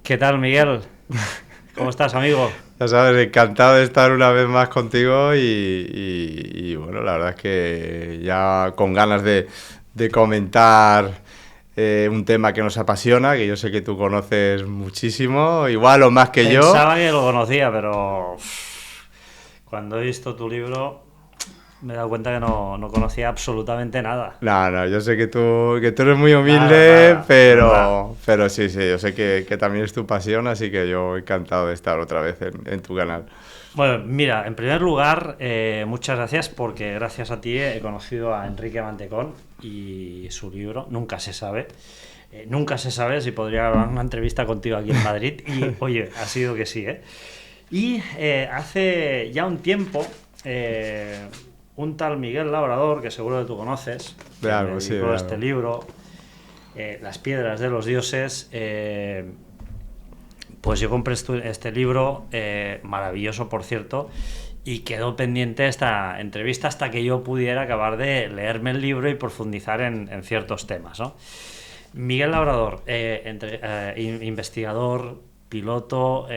¿Qué tal, Miguel? ¿Cómo estás, amigo? Ya sabes, encantado de estar una vez más contigo bueno, la verdad es que ya con ganas de comentar un tema que nos apasiona, que yo sé que tú conoces muchísimo, igual o más que yo. Pensaba que lo conocía, pero cuando he visto tu libro me he dado cuenta que no conocía absolutamente nada. No, no, yo sé que tú eres muy Nada, humilde, nada, de verdad. pero sí, sí, yo sé que también es tu pasión, así que yo encantado de estar otra vez en tu canal. Bueno, mira, en primer lugar, muchas gracias porque gracias a ti he conocido a Enrique Mantecón y su libro, Nunca se sabe. Nunca se sabe si podría grabar una entrevista contigo aquí en Madrid y, oye, ha sido que sí, ¿eh? Y hace ya un tiempo, un tal Miguel Labrador, que seguro que tú conoces, De que me algo, sí, dedicó de este algo. libro, Las piedras de los dioses, pues yo compré este libro, maravilloso por cierto, y quedó pendiente esta entrevista hasta que yo pudiera acabar de leerme el libro y profundizar en ciertos temas, ¿no? Miguel Labrador, investigador, piloto,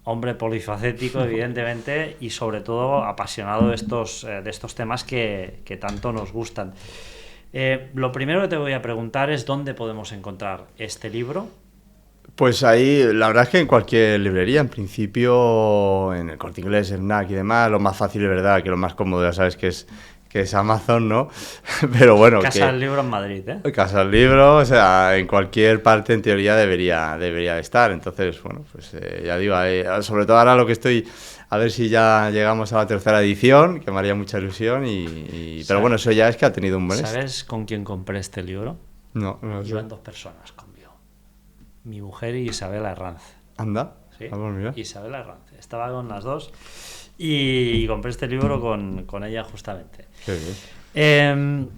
hombre polifacético, evidentemente, y sobre todo apasionado de estos temas que tanto nos gustan. Lo primero que te voy a preguntar es dónde podemos encontrar este libro. Pues ahí, la verdad es que en cualquier librería, en principio, en el Corte Inglés, en NAC y demás, lo más fácil es verdad, que lo más cómodo ya sabes que es Amazon, ¿no? Pero bueno, Casa que del Libro en Madrid, ¿eh? Casa del Libro, o sea, en cualquier parte en teoría debería de estar. Entonces, bueno, pues ya digo, sobre todo ahora lo que estoy, a ver si ya llegamos a la tercera edición, que me haría mucha ilusión, pero bueno, eso ya es que ha tenido un buen éxito. ¿Sabes con quién compré este libro? No, no sé. Iban dos personas conmigo. Mi mujer y Isabela Herranz. Anda, ¿Sí? vamos, mira. Isabela Herranz. Estaba con las dos y compré este libro con ella justamente. Qué bien.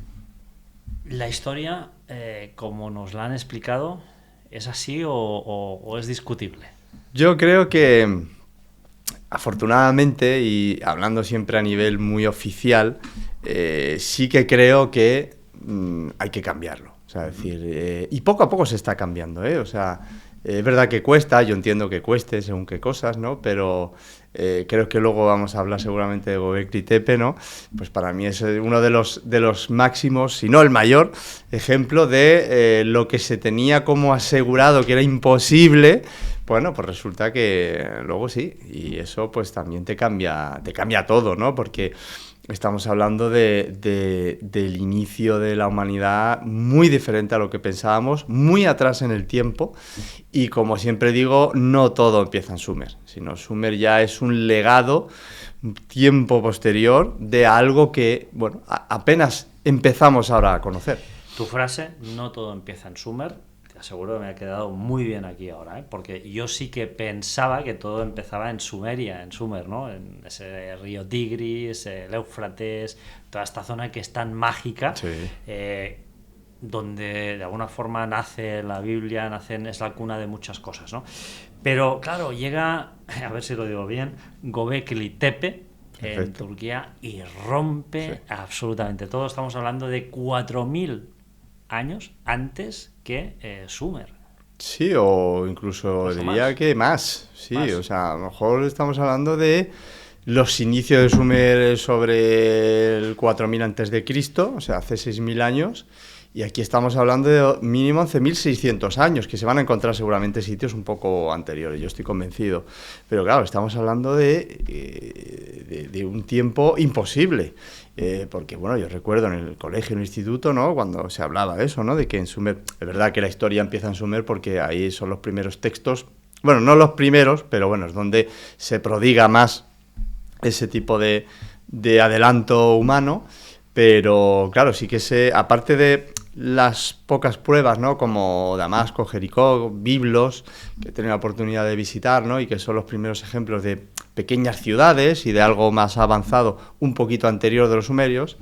La historia, como nos la han explicado, ¿es así o es discutible? Yo creo que, afortunadamente, y hablando siempre a nivel muy oficial, sí que creo que hay que cambiarlo. O sea, decir, y poco a poco se está cambiando, ¿eh? O sea, es verdad que cuesta, yo entiendo que cueste según qué cosas, ¿no? Pero creo que luego vamos a hablar seguramente de Göbekli Tepe, ¿no? Pues para mí es uno de los máximos, si no el mayor, ejemplo de lo que se tenía como asegurado que era imposible. Bueno, pues resulta que luego sí, y eso pues también te cambia todo, ¿no? Porque estamos hablando del inicio de la humanidad muy diferente a lo que pensábamos, muy atrás en el tiempo, y como siempre digo, no todo empieza en Sumer, sino Sumer ya es un legado, un tiempo posterior de algo que, bueno, apenas empezamos ahora a conocer. Tu frase, no todo empieza en Sumer, te aseguro que me ha quedado muy bien aquí ahora, ¿eh? Porque yo sí que pensaba que todo empezaba en Sumeria, en Sumer, ¿no? En ese río Tigris, el Éufrates, toda esta zona que es tan mágica, Sí. donde de alguna forma nace la Biblia, es la cuna de muchas cosas, ¿no? Pero claro, llega, a ver si lo digo bien, Göbekli Tepe, en Perfecto. Turquía, y rompe Sí. absolutamente todo. Estamos hablando de 4.000 años antes que Sumer. Sí, o incluso Incluso diría más. que más, sí, o Más. sea, a lo mejor estamos hablando de los inicios de Sumer sobre el 4000 antes de Cristo, o sea, hace 6000 años, y aquí estamos hablando de mínimo 11.600 años, que se van a encontrar seguramente sitios un poco anteriores, yo estoy convencido, pero claro, estamos hablando de un tiempo imposible. Porque, bueno, yo recuerdo en el colegio, en el instituto, ¿no? Cuando se hablaba de eso, ¿no? De que en Sumer, es verdad que la historia empieza en Sumer porque ahí son los primeros textos, bueno, no los primeros, pero bueno, es donde se prodiga más ese tipo de adelanto humano, pero claro, sí que aparte de las pocas pruebas, ¿no? Como Damasco, Jericó, Biblos, que he tenido la oportunidad de visitar, ¿no? Y que son los primeros ejemplos de pequeñas ciudades y de algo más avanzado, un poquito anterior de los sumerios,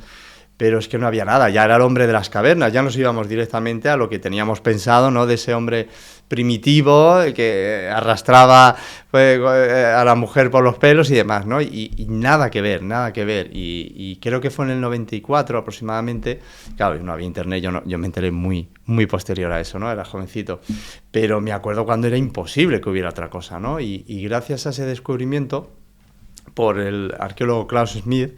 pero es que no había nada, ya era el hombre de las cavernas, ya nos íbamos directamente a lo que teníamos pensado, ¿no? De ese hombre primitivo que arrastraba pues, a la mujer por los pelos y demás, ¿no? Y nada que ver, nada que ver. Y creo que fue en el 94 aproximadamente, claro, no había internet, yo me enteré muy, muy posterior a eso, ¿no? Era jovencito, pero me acuerdo cuando era imposible que hubiera otra cosa, ¿no? Y gracias a ese descubrimiento por el arqueólogo Klaus Smith,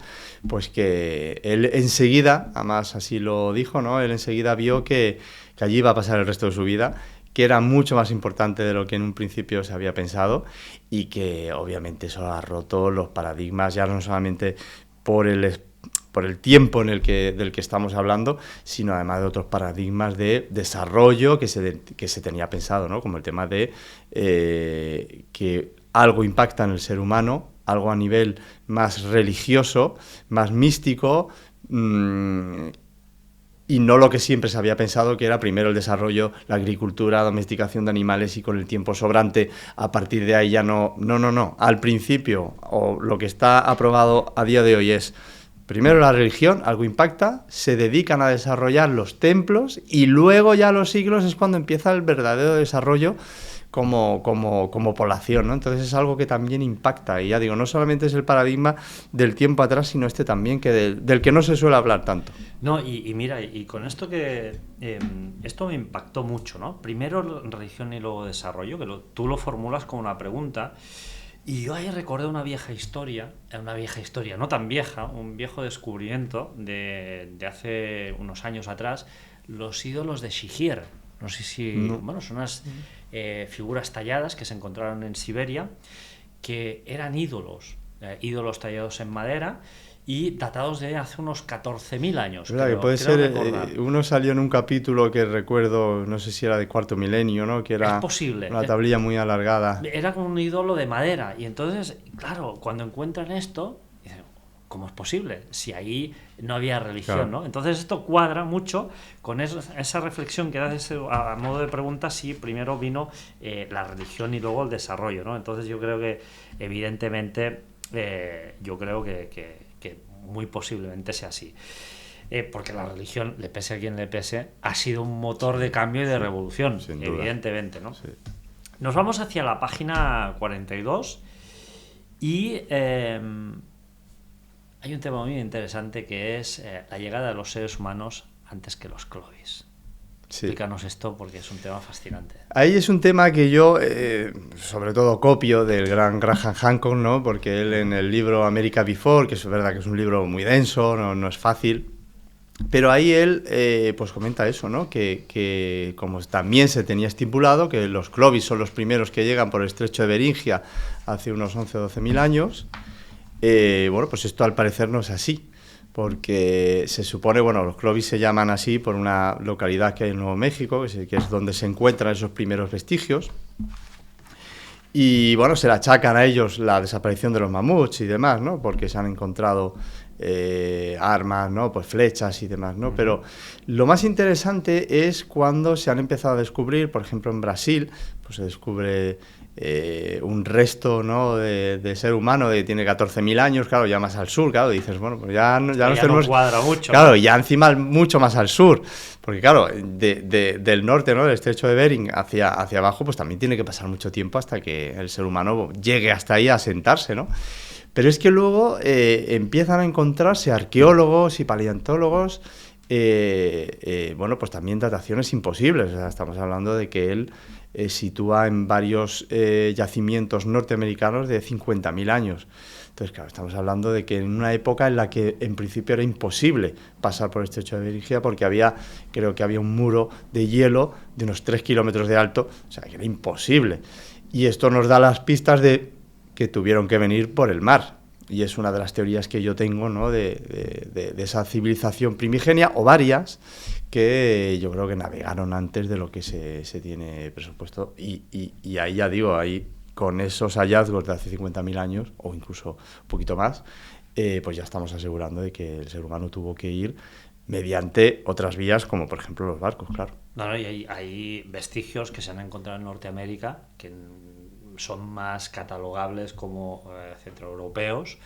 pues que él enseguida, además así lo dijo, ¿no? Él enseguida vio que allí iba a pasar el resto de su vida, que era mucho más importante de lo que en un principio se había pensado y que obviamente eso ha roto los paradigmas, ya no solamente por el tiempo del que estamos hablando, sino además de otros paradigmas de desarrollo que se tenía pensado, ¿no? Como el tema de que algo impacta en el ser humano, algo a nivel más religioso, más místico, y no lo que siempre se había pensado, que era primero el desarrollo, la agricultura, domesticación de animales y con el tiempo sobrante, a partir de ahí ya no. Al principio, o lo que está aprobado a día de hoy es, primero la religión, algo impacta, se dedican a desarrollar los templos y luego ya a los siglos es cuando empieza el verdadero desarrollo como población, ¿no? Entonces es algo que también impacta, y ya digo, no solamente es el paradigma del tiempo atrás, sino este también que del que no se suele hablar tanto. No, y mira, y con esto que esto me impactó mucho, ¿no? Primero religión y luego desarrollo, que tú lo formulas como una pregunta, y yo ahí recordé una vieja historia, no tan vieja, un viejo descubrimiento de hace unos años atrás, los ídolos de Shihir. No sé si... No. Bueno, son unas figuras talladas que se encontraron en Siberia, que eran ídolos tallados en madera y datados de hace unos 14.000 años. ¿Verdad? Que puede ser, uno salió en un capítulo que recuerdo, no sé si era de Cuarto Milenio, ¿no? Que era es posible, una tablilla muy alargada. Era como un ídolo de madera, y entonces, claro, cuando encuentran esto, dicen, ¿cómo es posible? Si ahí no había religión, claro, ¿no? Entonces esto cuadra mucho con esa reflexión que haces a modo de pregunta, si primero vino la religión y luego el desarrollo, ¿no? Entonces yo creo que, evidentemente, yo creo que muy posiblemente sea así. Porque la religión, le pese a quien le pese, ha sido un motor de cambio y de revolución, evidentemente, ¿no? Sí. Nos vamos hacia la página 42 y hay un tema muy interesante que es la llegada de los seres humanos antes que los Clovis. Sí. Explícanos esto porque es un tema fascinante. Ahí es un tema que yo, sobre todo, copio del gran Graham Hancock, ¿no? Porque él en el libro America Before, que es verdad que es un libro muy denso, no es fácil, pero ahí él pues comenta eso, ¿no? Que como también se tenía estipulado, que los Clovis son los primeros que llegan por el estrecho de Beringia hace unos 11 o 12.000 años, bueno, pues esto al parecer no es así. Porque se supone, bueno, los Clovis se llaman así por una localidad que hay en Nuevo México, que es donde se encuentran esos primeros vestigios. Y bueno, se le achacan a ellos la desaparición de los mamuts y demás, ¿no? Porque se han encontrado armas, ¿no? Pues flechas y demás, ¿no? Pero lo más interesante es cuando se han empezado a descubrir, por ejemplo, en Brasil, pues se descubre un resto, ¿no? de ser humano que tiene 14.000 años, claro, ya más al sur, claro, dices, bueno, pues ya nos tenemos... no cuadra mucho. Claro, ya encima mucho más al sur, porque claro, del norte, ¿no? Del estrecho de Bering hacia abajo, pues también tiene que pasar mucho tiempo hasta que el ser humano llegue hasta ahí a asentarse, ¿no? Pero es que luego empiezan a encontrarse arqueólogos y paleontólogos, bueno, pues también dataciones imposibles, o sea, estamos hablando de que él sitúa en varios yacimientos norteamericanos de 50.000 años. Entonces, claro, estamos hablando de que en una época en la que en principio era imposible pasar por el estrecho de Beringia porque creo que había un muro de hielo de unos 3 kilómetros de alto, o sea, que era imposible. Y esto nos da las pistas de que tuvieron que venir por el mar. Y es una de las teorías que yo tengo, ¿no? de esa civilización primigenia, o varias, que yo creo que navegaron antes de lo que se tiene presupuesto. Y ahí ya digo, ahí con esos hallazgos de hace 50.000 años, o incluso un poquito más, pues ya estamos asegurando de que el ser humano tuvo que ir mediante otras vías, como por ejemplo los barcos, claro. No, y hay vestigios que se han encontrado en Norteamérica que son más catalogables como centroeuropeos,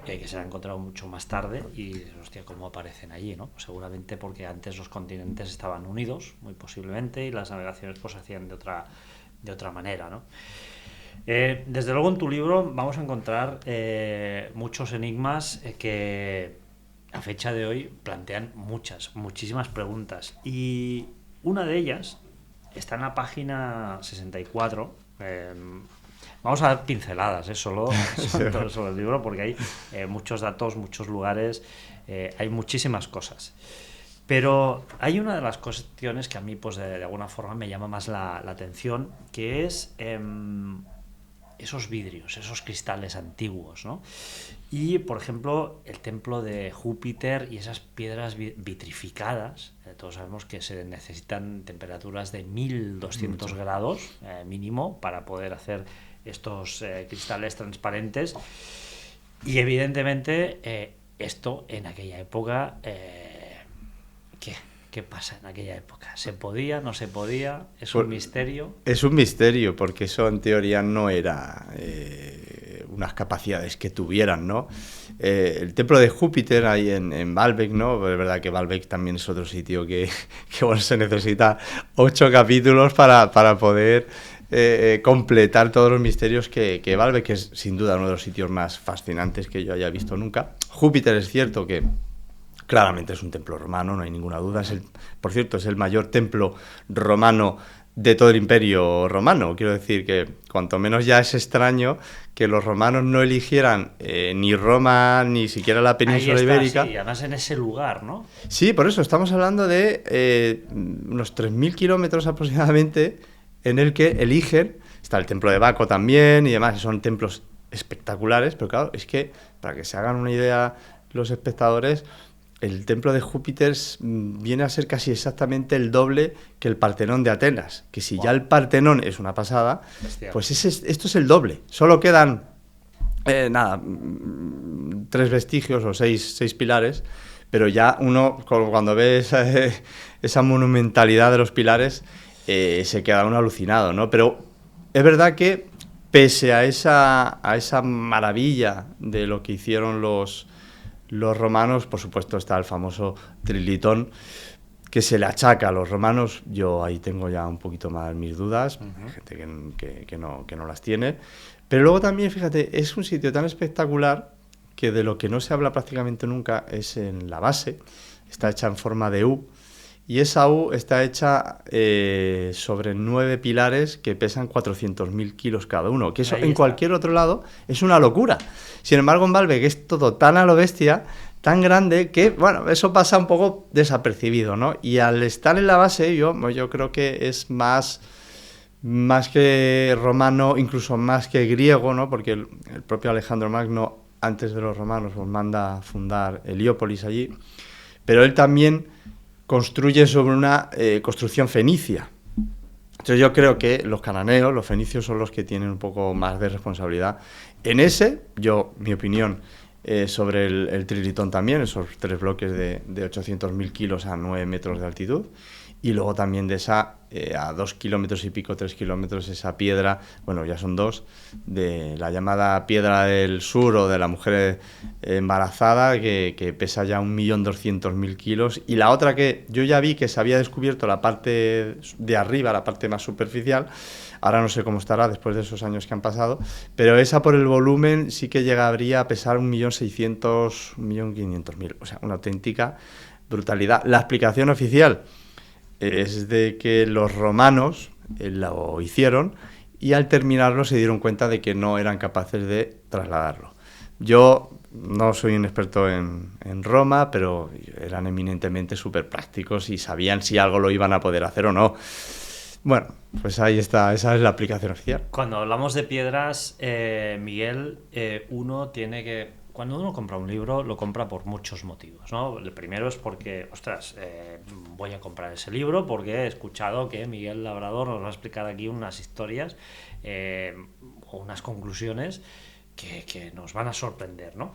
que se han encontrado mucho más tarde y, hostia, cómo aparecen allí, ¿no? Seguramente porque antes los continentes estaban unidos, muy posiblemente, y las navegaciones pues se hacían de otra manera, ¿no? Desde luego en tu libro vamos a encontrar muchos enigmas que a fecha de hoy plantean muchísimas preguntas, y una de ellas está en la página 64. Vamos a dar pinceladas solo sobre el libro, porque hay muchos datos, muchos lugares, hay muchísimas cosas. Pero hay una de las cuestiones que a mí pues de alguna forma me llama más la atención, que es esos vidrios, esos cristales antiguos, ¿no? Y, por ejemplo, el templo de Júpiter y esas piedras vitrificadas. Todos sabemos que se necesitan temperaturas de 1200 grados mínimo para poder hacer estos cristales transparentes. Y, evidentemente, esto en aquella época... ¿Qué pasa en aquella época? ¿Se podía? ¿No se podía? ¿Es un misterio? Es un misterio, porque eso en teoría no era unas capacidades que tuvieran, ¿no? El templo de Júpiter ahí en Baalbek, ¿no? Es verdad que Baalbek también es otro sitio que bueno, se necesita 8 capítulos para poder completar todos los misterios que Baalbek, que es sin duda uno de los sitios más fascinantes que yo haya visto nunca. Júpiter es cierto que claramente es un templo romano, no hay ninguna duda. Por cierto, es el mayor templo romano de todo el Imperio Romano. Quiero decir que cuanto menos ya es extraño que los romanos no eligieran ni Roma ni siquiera la península ibérica. Sí, además en ese lugar, ¿no? Sí, por eso estamos hablando de unos 3.000 kilómetros aproximadamente en el que eligen. Está el templo de Baco también y demás, son templos espectaculares, pero claro, es que para que se hagan una idea los espectadores, el templo de Júpiter viene a ser casi exactamente el doble que el Partenón de Atenas, que si ya el Partenón es una pasada, pues esto es el doble. Solo quedan, 3 vestigios o 6 pilares, pero ya uno, cuando ve esa monumentalidad de los pilares, se queda uno alucinado, ¿no? Pero es verdad que, pese a esa maravilla de lo que hicieron los romanos, por supuesto está el famoso Trilitón, que se le achaca a los romanos. Yo ahí tengo ya un poquito más mis dudas, hay gente que no las tiene. Pero luego también, fíjate, es un sitio tan espectacular que de lo que no se habla prácticamente nunca es en la base. Está hecha en forma de U, y esa U está hecha sobre 9 pilares que pesan 400.000 kilos cada uno, que eso en cualquier otro lado es una locura. Sin embargo, en Baalbek es todo tan a lo bestia, tan grande, que bueno, eso pasa un poco desapercibido, ¿no? Y al estar en la base, yo creo que es más que romano, incluso más que griego, ¿no? Porque el propio Alejandro Magno, antes de los romanos, pues manda fundar Heliópolis allí, pero él también construye sobre una construcción fenicia. Entonces yo creo que los cananeos, los fenicios, son los que tienen un poco más de responsabilidad. En mi opinión, sobre el Trilitón también, esos 3 bloques de 800.000 kilos a 9 metros de altitud. Y luego también de esa, a 2 kilómetros y pico, 3 kilómetros, esa piedra, bueno, ya son 2, de la llamada Piedra del Sur o de la mujer embarazada, que pesa ya 1.200.000 kilos. Y la otra, que yo ya vi que se había descubierto la parte de arriba, la parte más superficial, ahora no sé cómo estará después de esos años que han pasado, pero esa por el volumen sí que llegaría a pesar 1.600.000, 1.500.000, o sea, una auténtica brutalidad. La explicación oficial es de que los romanos lo hicieron y al terminarlo se dieron cuenta de que no eran capaces de trasladarlo. Yo no soy un experto en Roma, pero eran eminentemente súper prácticos y sabían si algo lo iban a poder hacer o no. Bueno, pues ahí está, esa es la aplicación oficial. Cuando hablamos de piedras, Miguel, cuando uno compra un libro, lo compra por muchos motivos, ¿no? El primero es porque, voy a comprar ese libro porque he escuchado que Miguel Labrador nos va a explicar aquí unas historias o unas conclusiones que nos van a sorprender, ¿no?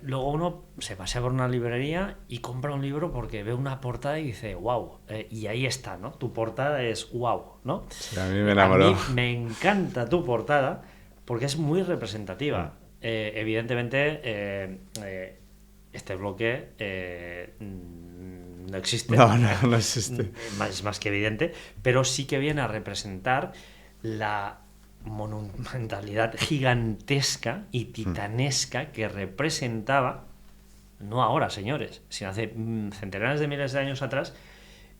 luego uno se pasea por una librería y compra un libro porque ve una portada y dice, wow, y ahí está, ¿no? Tu portada es wow, ¿no? Sí, a mí me enamoró. A mí me encanta tu portada porque es muy representativa. Evidentemente, este bloque no existe. No existe. Es más que evidente, pero sí que viene a representar la monumentalidad gigantesca y titanesca que representaba, no ahora, señores, sino hace centenares de miles de años atrás,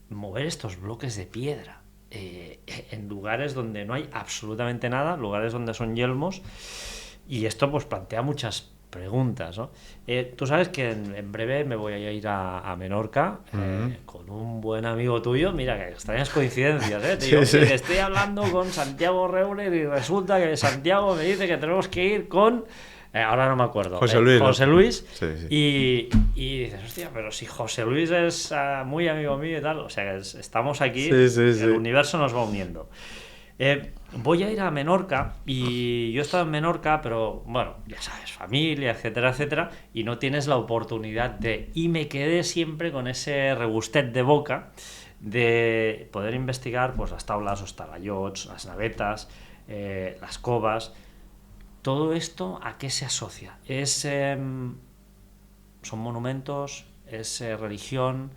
mover estos bloques de piedra en lugares donde no hay absolutamente nada, lugares donde son yelmos, y esto pues plantea muchas preguntas, ¿no? Tú sabes que en breve me voy a ir a Menorca con un buen amigo tuyo. Mira, que extrañas coincidencias, ¿eh? Te digo, Sí. que estoy hablando con Santiago Reuler y resulta que Santiago me dice que tenemos que ir con... ahora no me acuerdo. José Luis. José Luis. Sí. Y dices, hostia, pero si José Luis es muy amigo mío y tal, o sea, que estamos aquí, Sí. el universo nos va uniendo. Voy a ir a Menorca y yo he estado en Menorca, pero bueno, ya sabes, familia, etcétera, etcétera, y no tienes la oportunidad de... Y me quedé siempre con ese regustet de boca de poder investigar pues las tablas, los talayots, las navetas, las covas. ¿Todo esto a qué se asocia? ¿Son monumentos? ¿Es religión?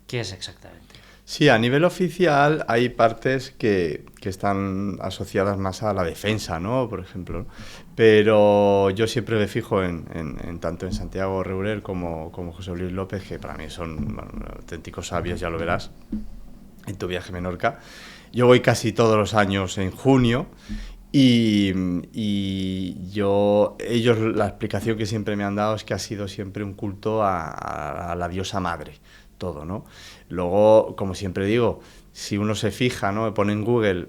¿Qué es exactamente? Sí, a nivel oficial hay partes que están asociadas más a la defensa, ¿no? Por ejemplo. Pero yo siempre me fijo en tanto en Santiago Reuler como José Luis López, que para mí son auténticos sabios, ya lo verás, en tu viaje a Menorca. Yo voy casi todos los años en junio y ellos, la explicación que siempre me han dado es que ha sido siempre un culto a la diosa madre, todo, ¿no? Luego, como siempre digo, si uno se fija, ¿no? Pone en Google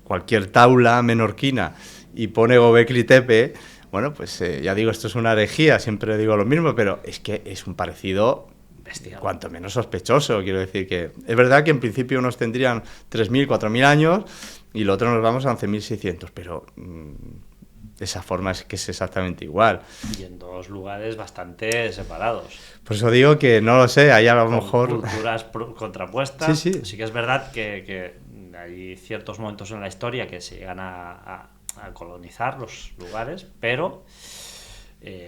cualquier taula menorquina y pone Gobekli Tepe, bueno, pues ya digo, esto es una herejía, siempre digo lo mismo, pero es que es un parecido bestial, cuanto menos sospechoso. Quiero decir que es verdad que en principio unos tendrían 3.000, 4.000 años y lo otro nos vamos a 11.600, pero esa forma es que es exactamente igual. Y en dos lugares bastante separados. Por eso digo que no lo sé, ahí a lo mejor... Culturas contrapuestas. Sí. Sí que es verdad que hay ciertos momentos en la historia que se llegan a colonizar los lugares, pero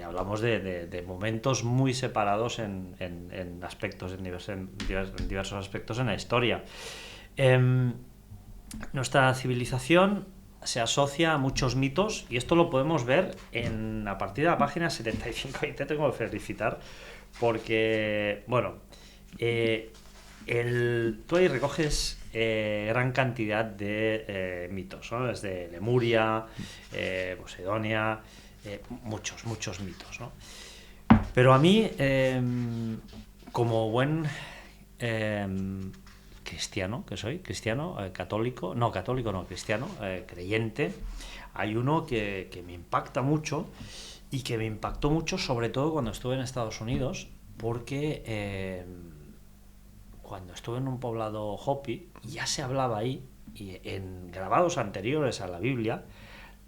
hablamos de momentos muy separados en aspectos, en diversos aspectos en la historia. Nuestra civilización se asocia a muchos mitos y esto lo podemos ver a partir de la página 75 y te tengo que felicitar porque, bueno, tú ahí recoges gran cantidad de mitos, ¿no? Desde Lemuria, Posidonia, muchos mitos, ¿no? Pero a mí, como buen cristiano, que soy, cristiano, cristiano, creyente, hay uno que me impacta mucho y que me impactó mucho sobre todo cuando estuve en Estados Unidos, porque cuando estuve en un poblado Hopi ya se hablaba ahí, y en grabados anteriores a la Biblia,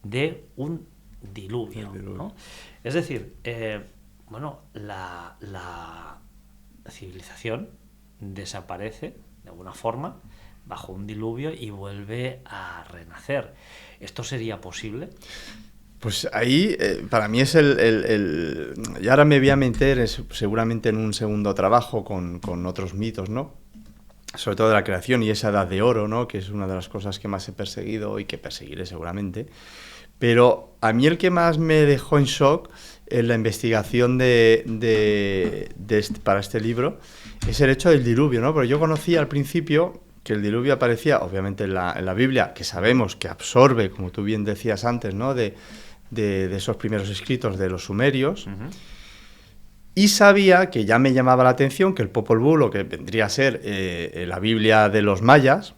de un diluvio, ¿no? Es decir, la civilización desaparece de alguna forma bajo un diluvio y vuelve a renacer. ¿Esto sería posible? Pues ahí para mí es y ahora me voy a meter seguramente en un segundo trabajo con otros mitos, ¿no? Sobre todo de la creación y esa edad de oro, ¿no? Que es una de las cosas que más he perseguido y que perseguiré seguramente. Pero a mí el que más me dejó en shock en la investigación para este libro es el hecho del diluvio, ¿no? Porque yo conocía al principio que el diluvio aparecía, obviamente, en la Biblia, que sabemos que absorbe, como tú bien decías antes, ¿no? De esos primeros escritos de los sumerios. Uh-huh. Y sabía, que ya me llamaba la atención, que el Popol Vuh, lo que vendría a ser la Biblia de los mayas,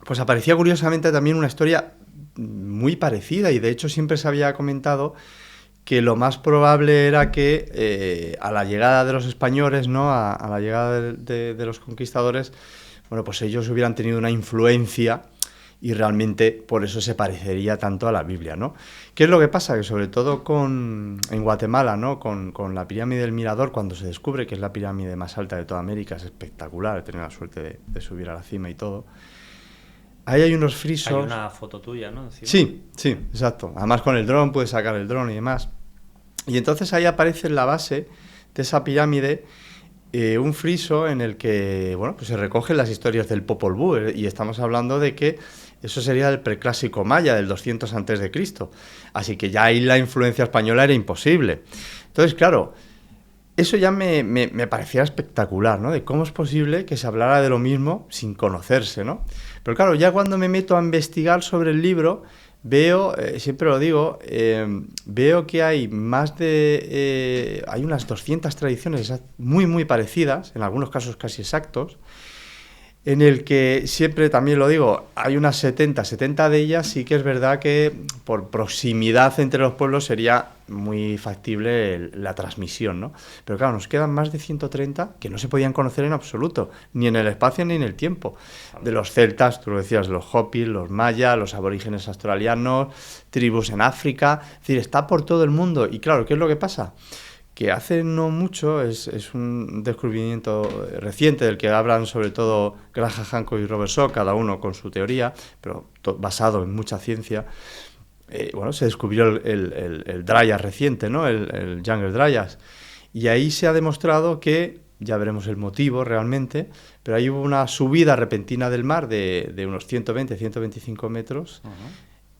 pues aparecía curiosamente también una historia muy parecida, y de hecho siempre se había comentado que lo más probable era que a la llegada de los españoles, ¿no? a la llegada de los conquistadores, bueno, pues ellos hubieran tenido una influencia y realmente por eso se parecería tanto a la Biblia, ¿no? ¿Qué es lo que pasa? Que sobre todo en Guatemala, ¿no? Con la pirámide del Mirador, cuando se descubre que es la pirámide más alta de toda América, es espectacular, he tenido la suerte de subir a la cima y todo. Ahí hay unos frisos... Hay una foto tuya, ¿no? Encima. Sí, sí, exacto. Además con el dron, puedes sacar el dron y demás. Y entonces ahí aparece en la base de esa pirámide un friso en el que, bueno, pues se recogen las historias del Popol Vuh, y estamos hablando de que eso sería el preclásico maya del 200 antes de Cristo. Así que ya ahí la influencia española era imposible. Entonces, claro, eso ya me parecía espectacular, ¿no? De cómo es posible que se hablara de lo mismo sin conocerse, ¿no? Pero claro, ya cuando me meto a investigar sobre el libro, veo, siempre lo digo, veo que hay hay unas 200 tradiciones muy, muy parecidas, en algunos casos casi exactos, en el que siempre, también lo digo, hay unas 70 de ellas, sí que es verdad que por proximidad entre los pueblos sería muy factible la transmisión, ¿no? Pero claro, nos quedan más de 130 que no se podían conocer en absoluto, ni en el espacio ni en el tiempo. De los celtas, tú lo decías, los hopis, los mayas, los aborígenes australianos, tribus en África, es decir, está por todo el mundo. Y claro, ¿qué es lo que pasa? Que hace no mucho, es un descubrimiento reciente del que hablan sobre todo Graham Hancock y Robert Salk, cada uno con su teoría, pero basado en mucha ciencia. Bueno, se descubrió el Dryas reciente, ¿no? El Younger Dryas, y ahí se ha demostrado que, ya veremos el motivo realmente, pero ahí hubo una subida repentina del mar de unos 120-125 metros,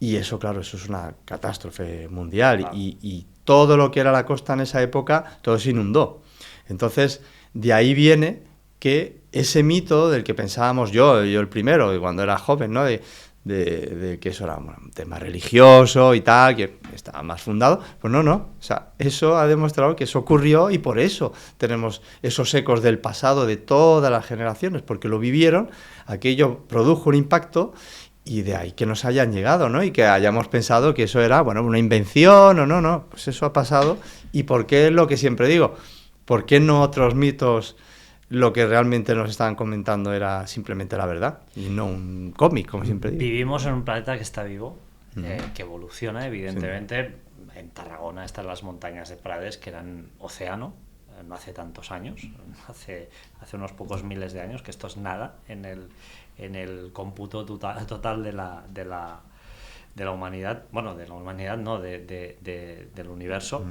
y eso, claro, eso es una catástrofe mundial, y todo lo que era la costa en esa época, todo se inundó. Entonces, de ahí viene que ese mito del que pensábamos yo el primero, cuando era joven, ¿no? De que eso era un tema religioso y tal, que estaba más fundado, pues no, o sea, eso ha demostrado que eso ocurrió, y por eso tenemos esos ecos del pasado de todas las generaciones, porque lo vivieron, aquello produjo un impacto, y de ahí que nos hayan llegado, ¿no? Y que hayamos pensado que eso era, bueno, una invención o no, pues eso ha pasado. ¿Y por qué es lo que siempre digo? ¿Por qué no otros mitos lo que realmente nos estaban comentando era simplemente la verdad y no un cómic, como siempre digo? Vivimos en un planeta que está vivo, que evoluciona, evidentemente. Sí. En Tarragona están las montañas de Prades, que eran océano, no hace tantos años, hace unos pocos miles de años, que esto es nada en el cómputo total de la humanidad, bueno, de la humanidad no, del universo,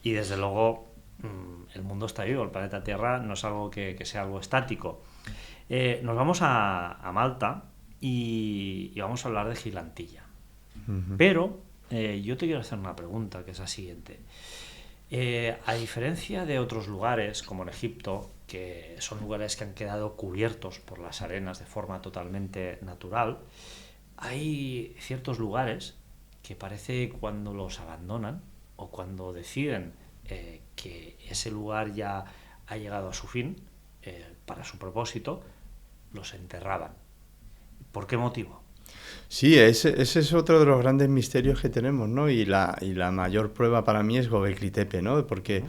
y desde luego el mundo está vivo, el planeta Tierra no es algo que sea algo estático. Nos vamos a Malta y vamos a hablar de Gilantilla. Pero yo te quiero hacer una pregunta, que es la siguiente. A diferencia de otros lugares, como en Egipto, que son lugares que han quedado cubiertos por las arenas de forma totalmente natural, hay ciertos lugares que parece cuando los abandonan o cuando deciden que ese lugar ya ha llegado a su fin, para su propósito, los enterraban. ¿Por qué motivo? Sí, ese es otro de los grandes misterios que tenemos, ¿no? Y la mayor prueba para mí es Göbekli Tepe, ¿no? Porque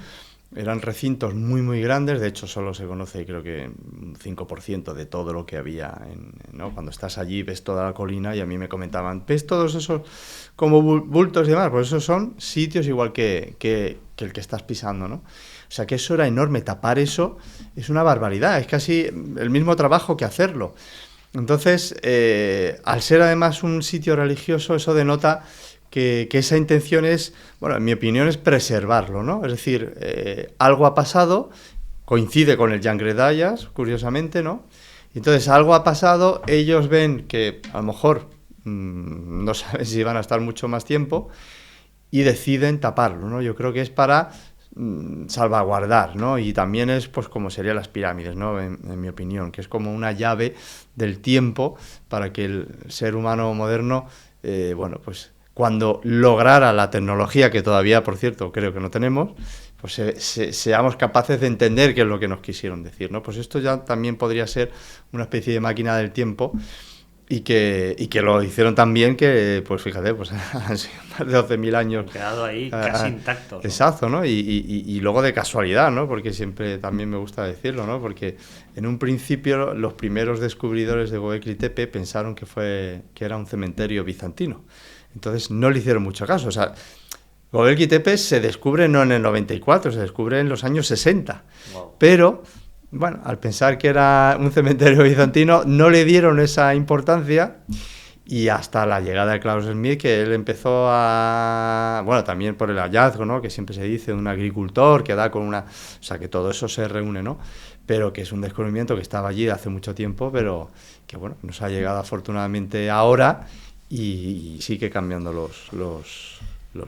eran recintos muy, muy grandes. De hecho, solo se conoce, creo que un 5% de todo lo que había, ¿no? Cuando estás allí ves toda la colina, y a mí me comentaban, ¿ves todos esos como bultos y demás? Pues esos son sitios igual que el que estás pisando, ¿no? O sea, que eso era enorme. Tapar eso es una barbaridad. Es casi el mismo trabajo que hacerlo. Entonces, al ser además un sitio religioso, eso denota que esa intención es, bueno, en mi opinión, es preservarlo, ¿no? Es decir, algo ha pasado, coincide con el Younger Dryas, curiosamente, ¿no? Entonces, algo ha pasado, ellos ven que a lo mejor no saben si van a estar mucho más tiempo y deciden taparlo, ¿no? Yo creo que es para salvaguardar, ¿no? Y también es, pues, como serían las pirámides, ¿no? En mi opinión, que es como una llave del tiempo para que el ser humano moderno, bueno, pues cuando lograra la tecnología, que todavía, por cierto, creo que no tenemos, pues seamos capaces de entender qué es lo que nos quisieron decir, ¿no? Pues esto ya también podría ser una especie de máquina del tiempo Y que lo hicieron tan bien que, pues fíjate, pues han sido más de 12.000 años. Han quedado ahí casi intactos, ¿no? Exacto, ¿no? Y luego de casualidad, ¿no? Porque siempre también me gusta decirlo, ¿no? Porque en un principio los primeros descubridores de Göbekli Tepe pensaron que era un cementerio bizantino. Entonces no le hicieron mucho caso. O sea, Göbekli Tepe se descubre no en el 94, se descubre en los años 60. Wow. Pero... bueno, al pensar que era un cementerio bizantino, no le dieron esa importancia y hasta la llegada de Klaus Schmidt, que él empezó a... bueno, también por el hallazgo, ¿no? Que siempre se dice, un agricultor que da con una... o sea, que todo eso se reúne, ¿no? Pero que es un descubrimiento que estaba allí hace mucho tiempo, pero que, bueno, nos ha llegado afortunadamente ahora y sigue cambiando los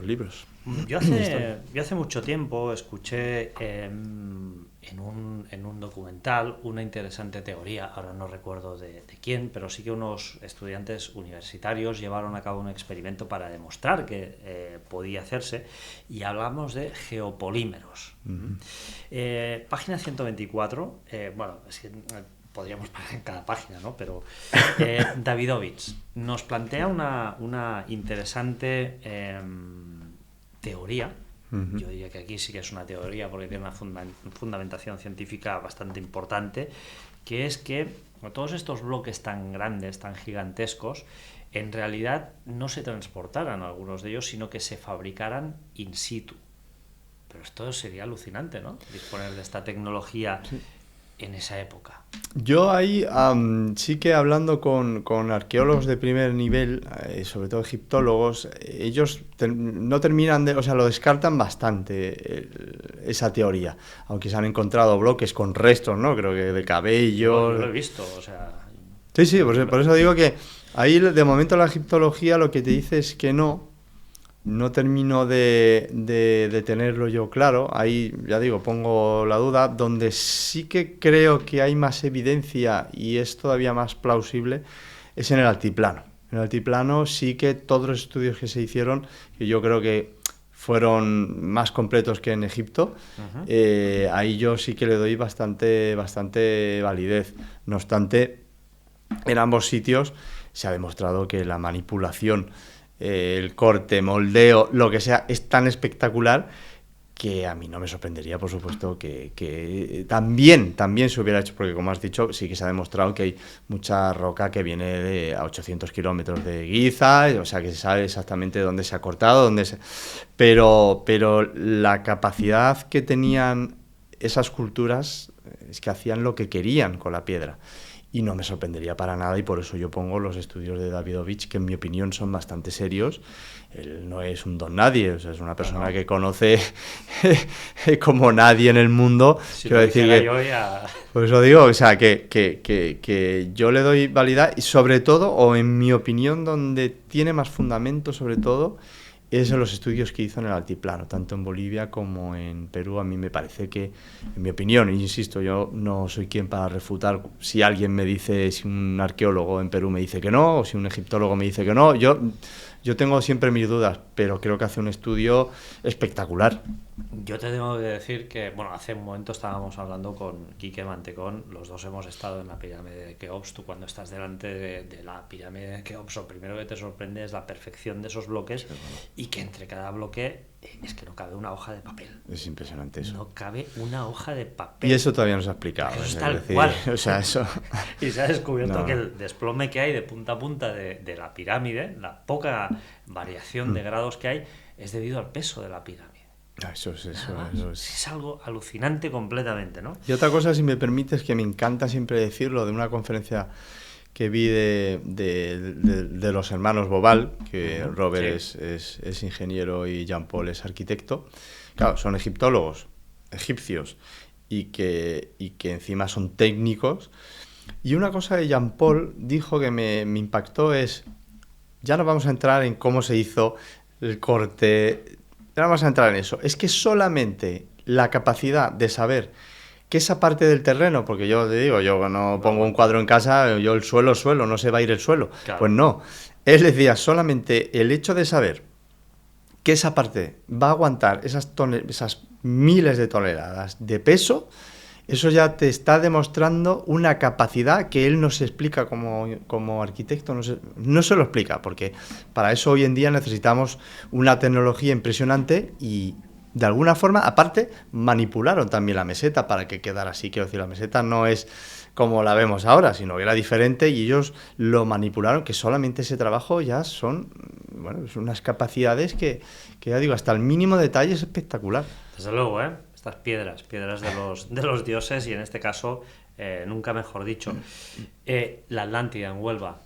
libros. Yo hace mucho tiempo escuché en un documental una interesante teoría, ahora no recuerdo de quién, pero sí que unos estudiantes universitarios llevaron a cabo un experimento para demostrar que podía hacerse, y hablamos de geopolímeros. Página 124, bueno, es que podríamos parar en cada página, ¿no? Pero Davidovich nos plantea una interesante teoría. Yo diría que aquí sí que es una teoría porque tiene una fundamentación científica bastante importante, que es que todos estos bloques tan grandes, tan gigantescos, en realidad no se transportaran algunos de ellos, sino que se fabricaran in situ. Pero esto sería alucinante, ¿no? Disponer de esta tecnología en esa época. Yo ahí sí que hablando con arqueólogos de primer nivel, sobre todo egiptólogos, ellos no terminan de, o sea, lo descartan bastante esa teoría, aunque se han encontrado bloques con restos, ¿no? Creo que de cabello. Yo lo he visto, o sea. Sí, por eso digo que ahí de momento la egiptología lo que te dice es que no termino de tenerlo yo claro. Ahí, ya digo, pongo la duda. Donde sí que creo que hay más evidencia y es todavía más plausible es en el altiplano. En el altiplano sí que todos los estudios que se hicieron, que yo creo que fueron más completos que en Egipto, ahí yo sí que le doy bastante validez. No obstante, en ambos sitios se ha demostrado que la manipulación, el corte, moldeo, lo que sea, es tan espectacular que a mí no me sorprendería, por supuesto, que también se hubiera hecho, porque como has dicho, sí que se ha demostrado que hay mucha roca que viene a 800 kilómetros de Giza, o sea que se sabe exactamente dónde se ha cortado, pero la capacidad que tenían esas culturas es que hacían lo que querían con la piedra. Y no me sorprendería para nada, y por eso yo pongo los estudios de Davidovich, que en mi opinión son bastante serios. Él no es un don nadie, o sea, es una persona que conoce como nadie en el mundo. Si quiero decir que, por eso digo, o sea, que yo le doy validad, y sobre todo, o en mi opinión, donde tiene más fundamento, sobre todo, es en los estudios que hizo en el altiplano, tanto en Bolivia como en Perú. A mí me parece que, en mi opinión, insisto, yo no soy quien para refutar si alguien me dice, si un arqueólogo en Perú me dice que no, o si un egiptólogo me dice que no. Yo tengo siempre mis dudas, pero creo que hace un estudio espectacular. Yo te tengo que decir que, bueno, hace un momento estábamos hablando con Quique Mantecón, los dos hemos estado en la pirámide de Keops. Tú cuando estás delante de la pirámide de Keops, lo primero que te sorprende es la perfección de esos bloques, y que entre cada bloque es que no cabe una hoja de papel. Es impresionante eso. No cabe una hoja de papel. Y eso todavía no se ha explicado. Eso es tal cual. O sea, eso... Y se ha descubierto que el desplome que hay de punta a punta de la pirámide, la poca variación de grados que hay, es debido al peso de la pirámide. Eso Es algo alucinante completamente, ¿no? Y otra cosa, si me permites, que me encanta siempre decirlo, de una conferencia que vi de los hermanos Bobal, que Robert es ingeniero y Jean-Paul es arquitecto. Claro, son egiptólogos, egipcios, y que encima son técnicos. Y una cosa de Jean-Paul dijo que me impactó es, ya no vamos a entrar en cómo se hizo el corte, ya no vamos a entrar en eso, es que solamente la capacidad de saber que esa parte del terreno, porque yo te digo, yo no pongo un cuadro en casa, yo el suelo, no se va a ir el suelo. Claro. Pues no, él decía, solamente el hecho de saber que esa parte va a aguantar esas miles de toneladas de peso, eso ya te está demostrando una capacidad que él no se explica como arquitecto, no se lo explica, porque para eso hoy en día necesitamos una tecnología impresionante y de alguna forma, aparte, manipularon también la meseta para que quedara así. Quiero decir, la meseta no es como la vemos ahora, sino que era diferente y ellos lo manipularon, que solamente ese trabajo ya son, bueno, son unas capacidades que ya digo, hasta el mínimo detalle es espectacular. Desde luego, ¿eh? Estas piedras de los dioses y en este caso, nunca mejor dicho, la Atlántida en Huelva.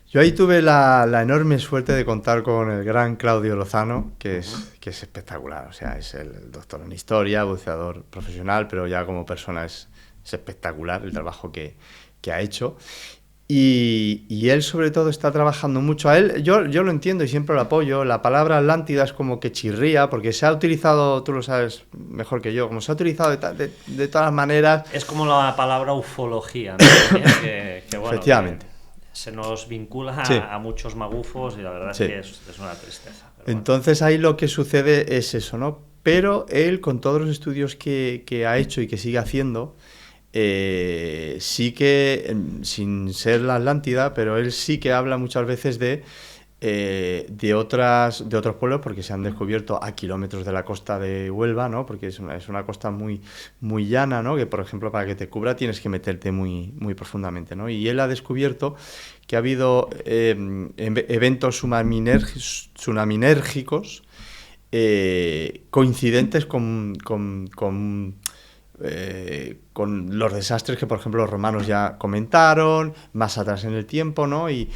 Yo ahí tuve la enorme suerte de contar con el gran Claudio Lozano, que es espectacular. O sea, es el doctor en historia, buceador profesional, pero ya como persona es espectacular el trabajo que ha hecho. Y él sobre todo está trabajando mucho. A él, yo lo entiendo y siempre lo apoyo. La palabra Atlántida es como que chirría, porque se ha utilizado, tú lo sabes mejor que yo, como se ha utilizado de todas las maneras. Es como la palabra ufología, ¿no? que bueno, efectivamente. Se nos vincula sí. a muchos magufos y la verdad sí. es que es una tristeza. Pero entonces ahí lo que sucede es eso, ¿no? Pero él, con todos los estudios que ha hecho y que sigue haciendo, sí que, sin ser la Atlántida, pero él sí que habla muchas veces de otros pueblos, porque se han descubierto a kilómetros de la costa de Huelva, ¿no? Porque es una costa muy, muy llana, ¿no? Que, por ejemplo, para que te cubra tienes que meterte muy, muy profundamente, ¿no? Y él ha descubierto que ha habido eventos tsunaminérgicos coincidentes con los desastres que, por ejemplo, los romanos ya comentaron, más atrás en el tiempo, ¿no? Y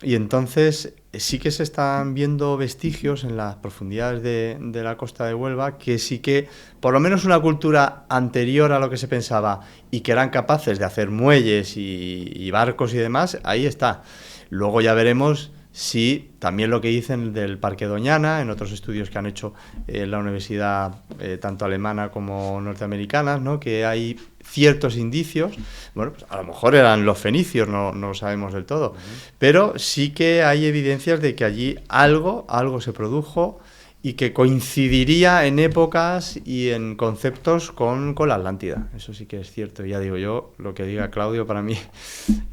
entonces sí que se están viendo vestigios en las profundidades de la costa de Huelva que sí que, por lo menos una cultura anterior a lo que se pensaba y que eran capaces de hacer muelles y barcos y demás, ahí está. Luego ya veremos si también lo que dicen del Parque Doñana, en otros estudios que han hecho en la universidad tanto alemana como norteamericana, ¿no? Que hay ciertos indicios, bueno, pues a lo mejor eran los fenicios, no lo sabemos del todo, pero sí que hay evidencias de que allí algo se produjo y que coincidiría en épocas y en conceptos con la Atlántida. Eso sí que es cierto, y ya digo yo, lo que diga Claudio para mí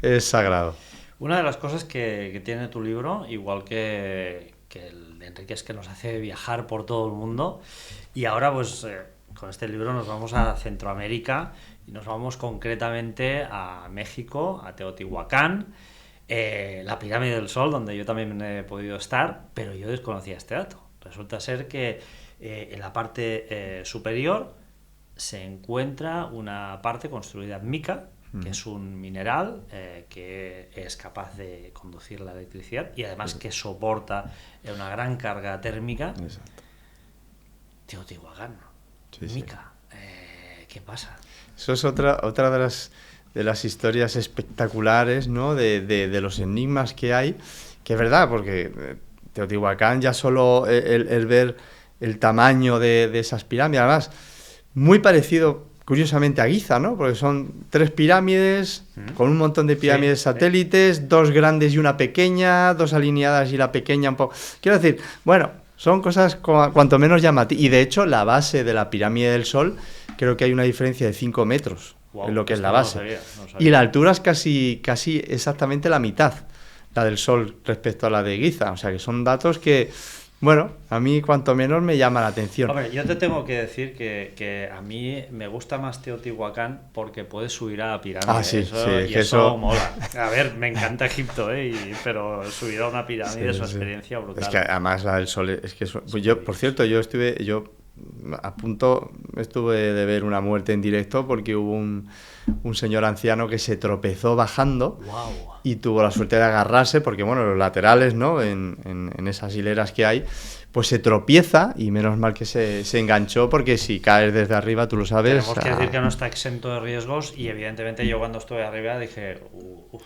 es sagrado. Una de las cosas que tiene tu libro, igual que el de Enrique, es que nos hace viajar por todo el mundo, y ahora pues con este libro nos vamos a Centroamérica y nos vamos concretamente a México, a Teotihuacán, la Pirámide del Sol, donde yo también he podido estar, pero yo desconocía este dato. Resulta ser que en la parte superior se encuentra una parte construida en mica, que es un mineral que es capaz de conducir la electricidad y además que soporta una gran carga térmica. Exacto. Teotihuacán, sí, mica, ¿qué pasa? Eso es otra de las historias espectaculares, ¿no? de los enigmas que hay, que es verdad, porque Teotihuacán ya solo el ver el tamaño de esas pirámides, además muy parecido curiosamente a Giza, ¿no? Porque son 3 pirámides con un montón de pirámides satélites, 2 grandes y una pequeña, 2 alineadas y la pequeña un poco. Quiero decir, bueno, son cosas cuanto menos llamativas. Y de hecho, la base de la pirámide del Sol, creo que hay una diferencia de 5 metros en lo que es la base. No sabía. Y la altura es casi exactamente la mitad, la del Sol respecto a la de Giza. O sea, que son datos que, bueno, a mí cuanto menos me llama la atención. Hombre, yo te tengo que decir que a mí me gusta más Teotihuacán porque puedes subir a la pirámide. Eso mola. A ver, me encanta Egipto, pero subir a una pirámide es una experiencia brutal. Es que además la del Sol es que yo, por cierto, yo a punto estuve de ver una muerte en directo porque hubo un señor anciano que se tropezó bajando. Wow. Y tuvo la suerte de agarrarse porque, bueno, los laterales, ¿no? En esas hileras que hay, pues se tropieza y menos mal que se enganchó porque si caes desde arriba, tú lo sabes. Tenemos que decir que no está exento de riesgos y evidentemente yo cuando estuve arriba dije,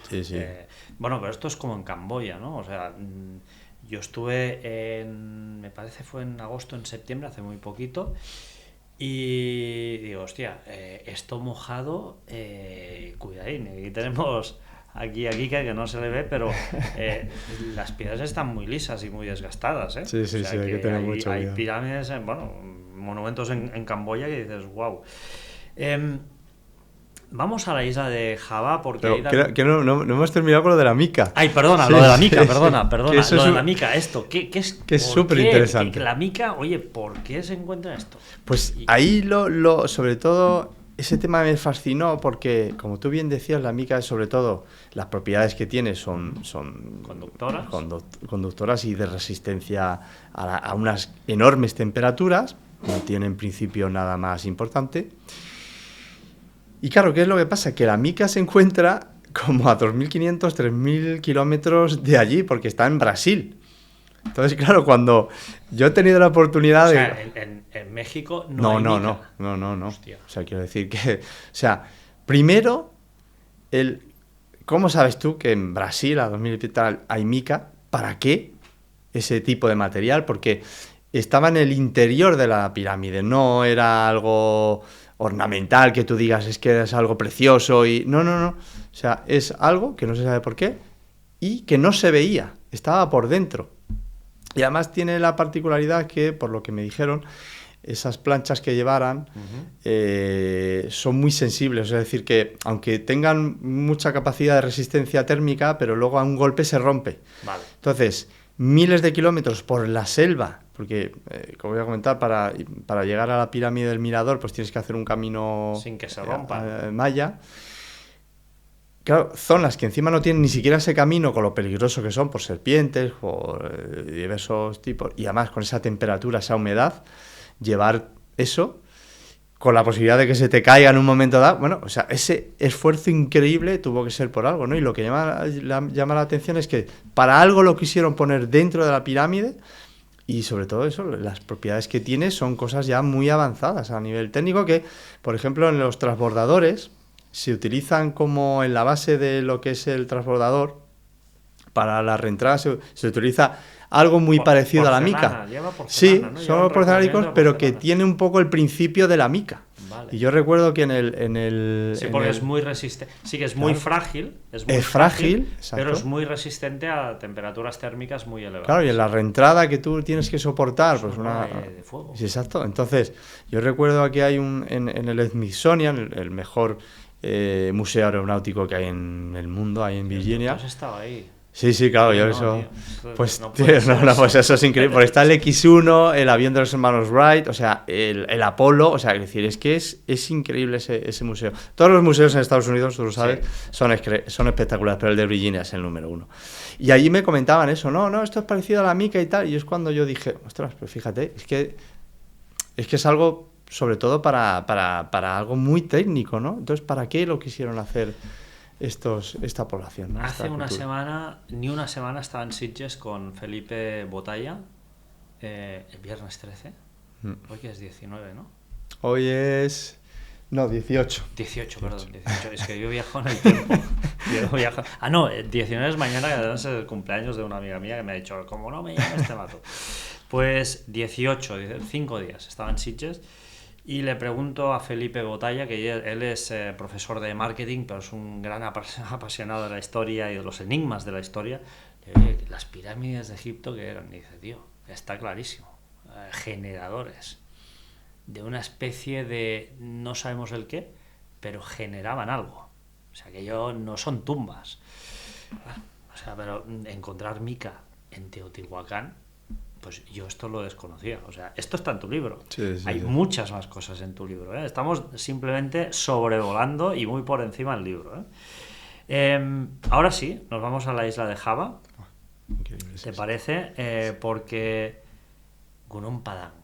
sí. Bueno, pero esto es como en Camboya, ¿no? O sea, yo estuve me parece fue en agosto, en septiembre, hace muy poquito, y digo, hostia, esto mojado, cuidadín, aquí tenemos... Aquí que no se le ve, pero las piedras están muy lisas y muy desgastadas, ¿eh? Sí, hay que tener mucho cuidado. Hay pirámides, monumentos en Camboya que dices, wow. Vamos a la isla de Java porque Pero ahí también... que no hemos terminado con lo de la mica. Ay, perdona, Sí, lo de la mica, sí, perdona. que eso Lo de es la mica, esto, ¿qué es? que es ¿Por súper qué? interesante. Que la mica, oye, ¿por qué se encuentra esto? Pues ahí sobre todo, ese tema me fascinó porque, como tú bien decías, la mica, sobre todo, las propiedades que tiene son Conductoras. conductoras y de resistencia a unas enormes temperaturas. No tiene en principio nada más importante. Y claro, ¿qué es lo que pasa? Que la mica se encuentra como a 2.500, 3.000 kilómetros de allí, porque está en Brasil. Entonces, claro, cuando yo he tenido la oportunidad O de... sea, en México no hay mica. No. Hostia. O sea, quiero decir que... O sea, primero, ¿cómo sabes tú que en Brasil, a 2.000 y tal, hay mica? ¿Para qué ese tipo de material? Porque estaba en el interior de la pirámide, no era algo ornamental que tú digas es que es algo precioso y... No. O sea, es algo que no se sabe por qué y que no se veía, estaba por dentro. Y además tiene la particularidad que, por lo que me dijeron, esas planchas que llevaran son muy sensibles. Es decir, que aunque tengan mucha capacidad de resistencia térmica, pero luego a un golpe se rompe. Vale. Entonces, miles de kilómetros por la selva, porque, como voy a comentar, para llegar a la pirámide del Mirador, pues tienes que hacer un camino Sin que se rompa. maya. Claro, zonas que encima no tienen ni siquiera ese camino, con lo peligroso que son por serpientes, por diversos tipos, y además con esa temperatura, esa humedad, llevar eso con la posibilidad de que se te caiga en un momento dado. Bueno, o sea, ese esfuerzo increíble tuvo que ser por algo, ¿no? Y lo que llama la atención es que para algo lo quisieron poner dentro de la pirámide y sobre todo eso, las propiedades que tiene son cosas ya muy avanzadas a nivel técnico que, por ejemplo, en los transbordadores se utilizan como en la base de lo que es el transbordador, para la reentrada se utiliza algo muy parecido a la mica. Sí, ¿no? son porcelánicos, pero que tiene un poco el principio de la mica. Vale. Y yo recuerdo que en el Sí, porque es muy resistente. Sí, que es muy frágil. Es frágil, pero es muy resistente a temperaturas térmicas muy elevadas. Claro, y en la reentrada que tú tienes que soportar, pues una de fuego. Sí, exacto. Entonces, yo recuerdo que hay en el Smithsonian, el mejor museo aeronáutico que hay en el mundo, ahí en Virginia. ¿Has estado ahí? Sí, claro, yo no, eso... tío, pues, no, pues eso es increíble, porque está el X-1, el avión de los hermanos Wright, o sea, el Apolo, o sea, es decir, es que es increíble ese museo. Todos los museos en Estados Unidos, tú lo sabes, sí, son espectaculares, pero el de Virginia es el número uno. Y allí me comentaban eso, no, esto es parecido a la mica y tal, y es cuando yo dije, ostras, pues fíjate, es que es algo, sobre todo para algo muy técnico, ¿no? Entonces, ¿para qué lo quisieron hacer esta población, ¿no? Hace una semana estaba en Sitges con Felipe Botalla, el viernes 13. Hoy que es 19, ¿no? Hoy es... No, 18. 18, perdón, 18. Es que yo viajo en el tiempo. No, 19 es mañana, que además es el cumpleaños de una amiga mía que me ha dicho, como no me llama este vato. Pues 18, 5 días estaba en Sitges. Y le pregunto a Felipe Botalla, que él es profesor de marketing, pero es un gran apasionado de la historia y de los enigmas de la historia. Le digo, las pirámides de Egipto, ¿qué eran? Y dice, tío, está clarísimo. Generadores de una especie de, no sabemos el qué, pero generaban algo. O sea, que no son tumbas. O sea, pero encontrar mica en Teotihuacán, pues yo esto lo desconocía. O sea, esto está en tu libro. Sí, Hay muchas más cosas en tu libro, ¿eh? Estamos simplemente sobrevolando y muy por encima del libro, ¿eh? Ahora sí, nos vamos a la isla de Java. ¿Te parece? Porque Gunung Padang,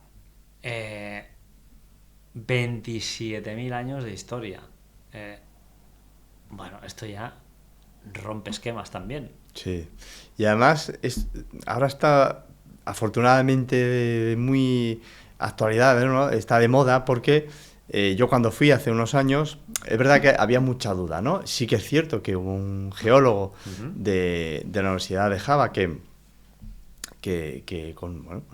27.000 años de historia. Bueno, esto ya rompe esquemas también. Sí. Y además, ahora está... afortunadamente muy actualidad, ¿no? Está de moda porque yo cuando fui hace unos años, es verdad que había mucha duda, ¿no? Sí que es cierto que hubo un geólogo de la Universidad de Java que con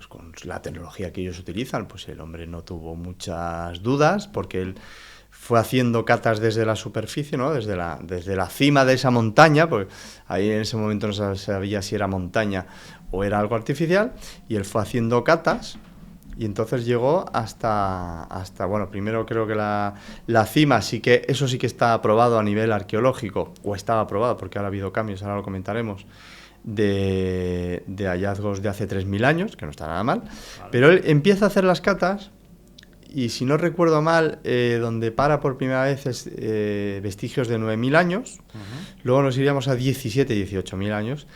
la tecnología que ellos utilizan, pues el hombre no tuvo muchas dudas porque él fue haciendo catas desde la superficie, ¿no? Desde la cima de esa montaña, porque ahí en ese momento no se sabía si era montaña o era algo artificial, y él fue haciendo catas Y entonces llegó hasta bueno, primero creo que la cima eso sí que está aprobado a nivel arqueológico, o estaba aprobado porque ahora ha habido cambios, ahora lo comentaremos, de hallazgos de hace 3.000 años, que no está nada mal, pero él empieza a hacer las catas y si no recuerdo mal, donde para por primera vez es vestigios de 9.000 años, luego nos iríamos a 17, 18.000 años,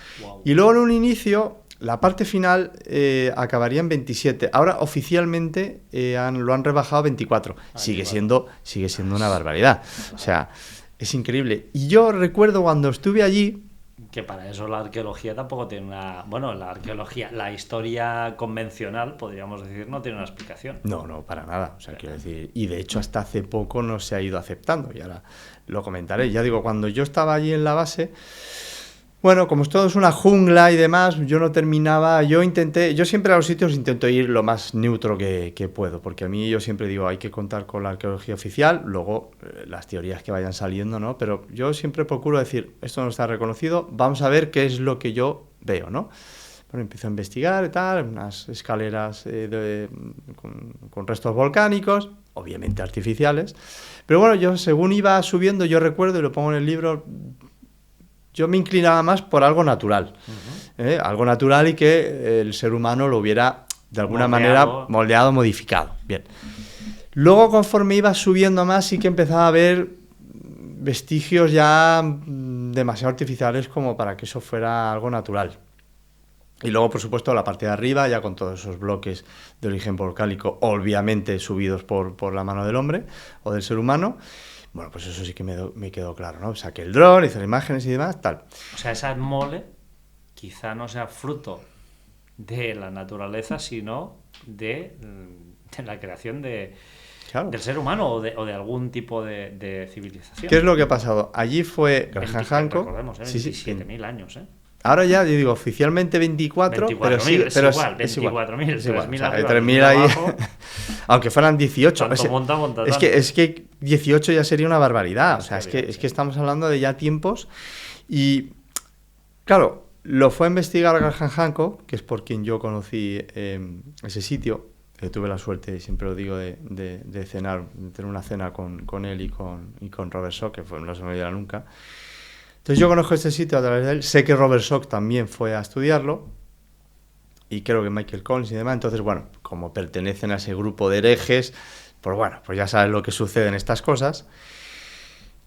y luego en un inicio, la parte final acabaría en 27, ahora oficialmente lo han rebajado a 24, sigue siendo una barbaridad, o sea, es increíble. Y yo recuerdo cuando estuve allí, que para eso la arqueología tampoco tiene una... Bueno, la arqueología, la historia convencional, podríamos decir, no tiene una explicación. No, para nada. O sea, quiero decir... Y de hecho hasta hace poco no se ha ido aceptando. Y ahora lo comentaré. Ya digo, cuando yo estaba allí en la base... Bueno, como todo es una jungla y demás, yo no terminaba... Yo siempre a los sitios intento ir lo más neutro que puedo, porque a mí yo siempre digo, hay que contar con la arqueología oficial, luego las teorías que vayan saliendo, ¿no? Pero yo siempre procuro decir, esto no está reconocido, vamos a ver qué es lo que yo veo, ¿no? Bueno, empiezo a investigar y tal, unas escaleras con restos volcánicos, obviamente artificiales, pero bueno, yo según iba subiendo, yo recuerdo, y lo pongo en el libro... Yo me inclinaba más por algo natural, algo natural y que el ser humano lo hubiera de alguna manera moldeado, modificado. Bien. Luego, conforme iba subiendo más, sí que empezaba a haber vestigios ya demasiado artificiales como para que eso fuera algo natural. Y luego, por supuesto, la parte de arriba, ya con todos esos bloques de origen volcánico, obviamente subidos por la mano del hombre o del ser humano. Bueno, pues eso sí que me quedó claro, ¿no? Saqué el dron, hice las imágenes y demás, tal. O sea, esa mole quizá no sea fruto de la naturaleza, sino de la creación del ser humano o de algún tipo de civilización. ¿Qué es lo que ha pasado? Allí fue Graham Hancock. Recordemos, 27.000 años, ¿eh? Ahora ya, yo digo, oficialmente 24, pero sí, pero es igual, 24.000, 3.000 arriba, 3.000 ahí, aunque fueran 18. Es que 18 ya sería una barbaridad, o sea, es que estamos hablando de ya tiempos y, claro, lo fue a investigar Graham Hancock, que es por quien yo conocí ese sitio, tuve la suerte, siempre lo digo, de cenar, de tener una cena con él y con Robert Schoch, que no se me olvidará nunca. Entonces yo conozco este sitio a través de él, sé que Robert Schoch también fue a estudiarlo, y creo que Michael Collins y demás, entonces bueno, como pertenecen a ese grupo de herejes, pues bueno, pues ya sabes lo que sucede en estas cosas.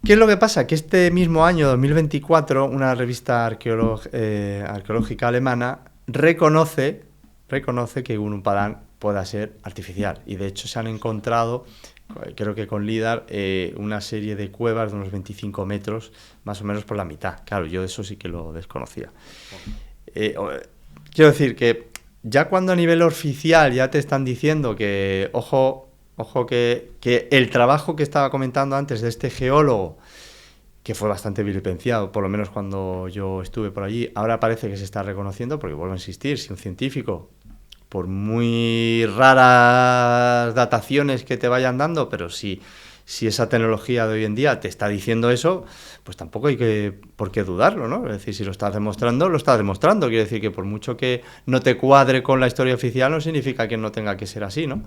¿Qué es lo que pasa? Que este mismo año, 2024, una revista arqueológica alemana reconoce que un Padán pueda ser artificial, y de hecho se han encontrado... Creo que con LIDAR, una serie de cuevas de unos 25 metros, más o menos por la mitad. Claro, yo eso sí que lo desconocía. Quiero decir que ya cuando a nivel oficial ya te están diciendo que, ojo que el trabajo que estaba comentando antes de este geólogo, que fue bastante vilipendiado, por lo menos cuando yo estuve por allí, ahora parece que se está reconociendo, porque vuelvo a insistir, si un científico... por muy raras dataciones que te vayan dando, pero si esa tecnología de hoy en día te está diciendo eso, pues tampoco hay por qué dudarlo, ¿no? Es decir, si lo estás demostrando, lo estás demostrando. Quiere decir que por mucho que no te cuadre con la historia oficial, no significa que no tenga que ser así, ¿no?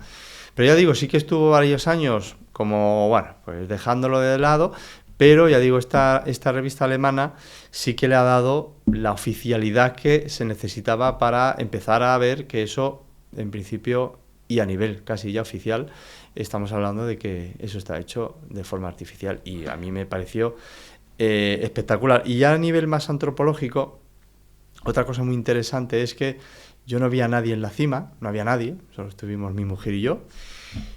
Pero ya digo, sí que estuvo varios años como, bueno, pues dejándolo de lado, pero ya digo, esta revista alemana sí que le ha dado la oficialidad que se necesitaba para empezar a ver que eso, en principio, y a nivel casi ya oficial, estamos hablando de que eso está hecho de forma artificial. Y a mí me pareció espectacular. Y ya a nivel más antropológico, otra cosa muy interesante es que yo no vi a nadie en la cima, no había nadie, solo estuvimos mi mujer y yo,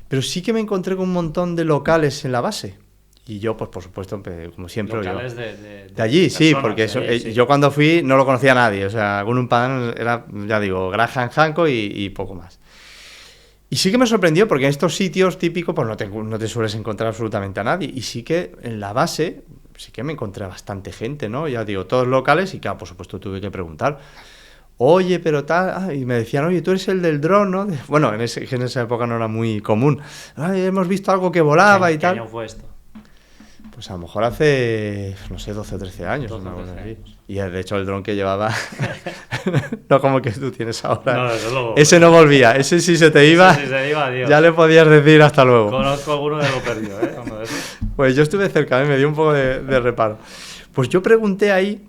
pero sí que me encontré con un montón de locales en la base. Y yo, pues por supuesto, como siempre... Locales de allí, sí, porque eso, allí, sí. Yo cuando fui no lo conocía a nadie. O sea, Gunung Padán era, ya digo, Graham Hancock y poco más. Y sí que me sorprendió, porque en estos sitios típicos pues no te sueles encontrar absolutamente a nadie. Y sí que en la base, sí que me encontré a bastante gente, ¿no? Ya digo, todos locales, y claro, por supuesto tuve que preguntar. Oye, pero tal... y me decían, oye, tú eres el del dron, ¿no? Bueno, en esa época no era muy común. Ay, hemos visto algo que volaba y tal. ¿Qué año fue esto? Pues a lo mejor hace, no sé, 12 o 13 años. 12 o 13 así. años. Y de hecho el dron que llevaba, no como que tú tienes ahora. No, desde luego. Ese no volvía, ese sí se te iba, Sí, se iba, adiós. ya le podías decir hasta luego. Conozco a alguno que lo perdió, ¿eh? Uno de esos. Pues yo estuve cerca, me dio un poco de reparo. Pues yo pregunté ahí,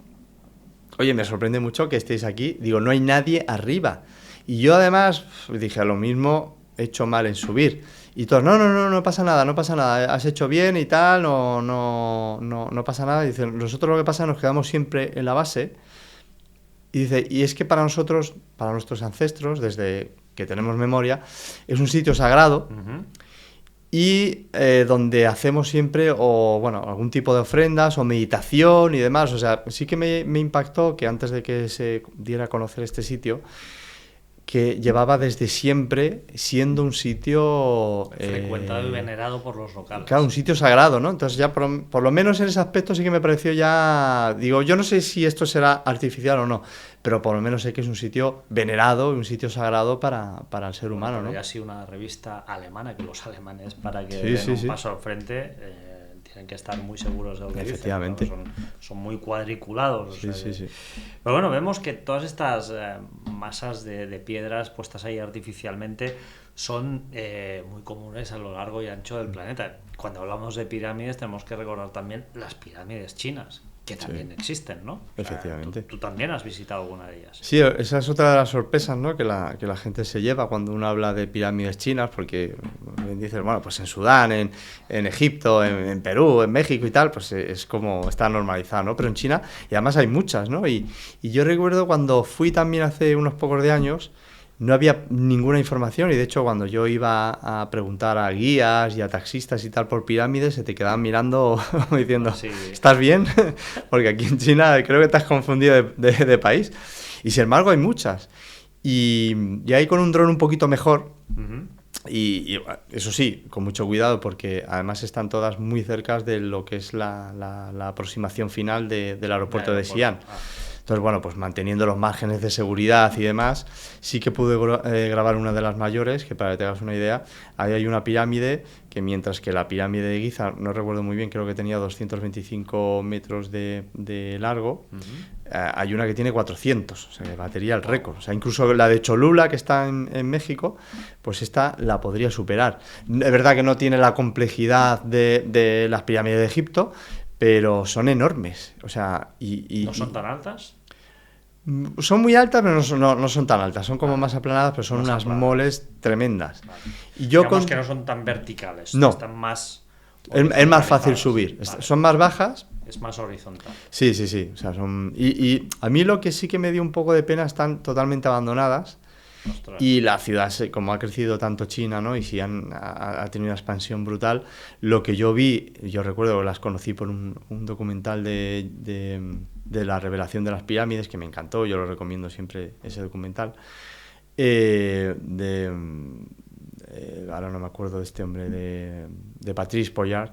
oye, me sorprende mucho que estéis aquí. Digo, no hay nadie arriba. Y yo además dije, a lo mismo he hecho mal en subir. Y todos, no pasa nada, no pasa nada, has hecho bien y tal, no pasa nada. Y dicen, nosotros lo que pasa, nos quedamos siempre en la base. Y dice, y es que para nosotros, para nuestros ancestros, desde que tenemos memoria, es un sitio sagrado. Y donde hacemos siempre algún tipo de ofrendas o meditación y demás. O sea, sí que me impactó que antes de que se diera a conocer este sitio, que llevaba desde siempre siendo un sitio... frecuentado y venerado por los locales. Claro, un sitio sagrado, ¿no? Entonces ya por lo menos en ese aspecto sí que me pareció ya... Digo, yo no sé si esto será artificial o no, pero por lo menos sé que es un sitio venerado, un sitio sagrado para el ser humano, ¿no? Ya ha sido una revista alemana, que los alemanes, para que Sí, den sí, un sí. paso al frente, tienen que estar muy seguros de lo que Efectivamente. dicen, ¿no? Son muy cuadriculados. Sí, o sea, sí. Pero bueno, vemos que todas estas masas de piedras puestas ahí artificialmente son muy comunes a lo largo y ancho del planeta. Cuando hablamos de pirámides tenemos que recordar también las pirámides chinas, que también existen, ¿no? Efectivamente. Tú también has visitado alguna de ellas. Sí, esa es otra de las sorpresas, ¿no? que la gente se lleva cuando uno habla de pirámides chinas, porque dices, bueno, pues en Sudán, en Egipto, en Perú, en México y tal, pues es como está normalizado, ¿no? Pero en China, y además hay muchas, ¿no? Y yo recuerdo cuando fui también hace unos pocos de años, no había ninguna información, y de hecho cuando yo iba a preguntar a guías y a taxistas y tal por pirámides, se te quedaban mirando diciendo, Sí. ¿estás bien? Porque aquí en China creo que te has confundido de país. Y sin embargo hay muchas. Y ahí con un dron un poquito mejor, y eso sí, con mucho cuidado, porque además están todas muy cerca de lo que es la aproximación final del aeropuerto de Xi'an. Entonces, bueno, pues manteniendo los márgenes de seguridad y demás, sí que pude grabar una de las mayores, que para que te hagas una idea, ahí hay una pirámide que mientras que la pirámide de Giza, no recuerdo muy bien, creo que tenía 225 metros de largo, hay una que tiene 400, o sea, que batería el récord. O sea, incluso la de Cholula, que está en México, pues esta la podría superar. Es verdad que no tiene la complejidad de las pirámides de Egipto, pero son enormes. O sea, ¿No son tan altas? Son muy altas, pero no son tan altas. Son como más aplanadas, pero son más unas aplanadas. moles tremendas. Vale. Y yo Digamos que no son tan verticales, No. están más... Es más fácil subir. Vale. Son más bajas. Es más horizontal. Sí. O sea, y a mí lo que sí que me dio un poco de pena, están totalmente abandonadas. Ostras. Y la ciudad, como ha crecido tanto China, ¿no? Y si ha tenido una expansión brutal, lo que yo vi, yo recuerdo que las conocí por un documental de la revelación de las pirámides, que me encantó, yo lo recomiendo siempre ese documental, ahora no me acuerdo de este hombre, de Patrice Pollard.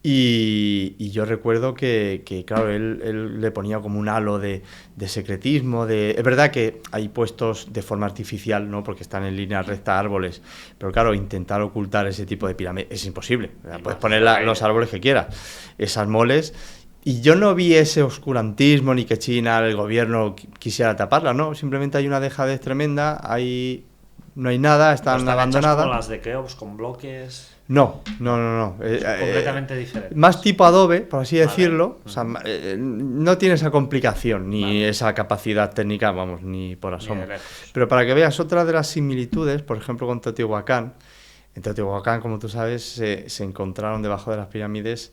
Y yo recuerdo que claro, él le ponía como un halo de secretismo. Es verdad que hay puestos de forma artificial, ¿no? Porque están en línea recta árboles, pero claro, intentar ocultar ese tipo de pirámides es imposible. O sea, puedes poner los árboles que quieras, esas moles. Y yo no vi ese oscurantismo ni que China, el gobierno, quisiera taparla, ¿no? Simplemente hay una dejadez tremenda, no hay nada, están abandonadas. ¿Como las de Keops, con bloques? No. Completamente diferente. Más tipo Adobe, por así decirlo. Vale. O sea, no tiene esa complicación, ni esa capacidad técnica, vamos, ni por asomo. Pero para que veas otra de las similitudes, por ejemplo, con Teotihuacán. En Teotihuacán, como tú sabes, se encontraron debajo de las pirámides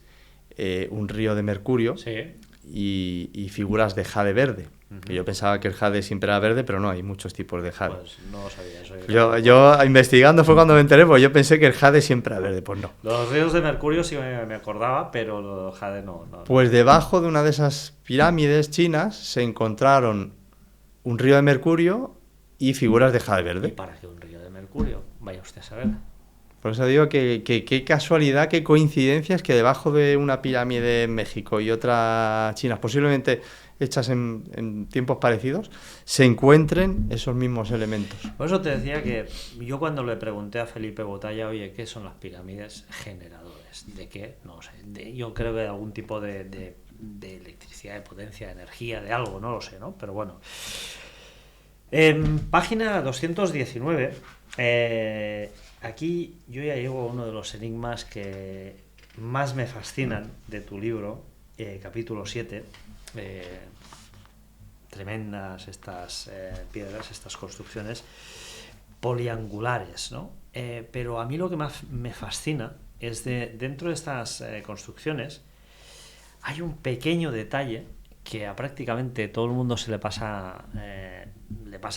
un río de mercurio. Sí. Y figuras de jade verde. Que yo pensaba que el jade siempre era verde, pero no, hay muchos tipos de jade. Pues no lo sabía eso. Yo investigando fue cuando me enteré, porque yo pensé que el jade siempre era verde, pues no. Los ríos de mercurio sí me acordaba, pero lo de jade no. Pues debajo de una de esas pirámides chinas se encontraron un río de mercurio y figuras de jade ¿Y verde. para qué un río de mercurio? Vaya usted a saber. Por eso digo que qué casualidad, qué coincidencias que debajo de una pirámide en México y otra china, posiblemente hechas en tiempos parecidos, se encuentren esos mismos elementos. Por eso te decía que yo cuando le pregunté a Felipe Botalla, oye, ¿qué son las pirámides? Generadores. ¿De qué? No sé. Yo creo que de algún tipo de electricidad, de potencia, de energía, de algo, no lo sé, ¿no? Pero bueno. En página 219, aquí yo ya llego a uno de los enigmas que más me fascinan de tu libro, capítulo 7. Tremendas estas piedras, estas construcciones poliangulares, ¿no? Pero a mí lo que más me fascina es dentro de estas construcciones hay un pequeño detalle que a prácticamente todo el mundo se le pasa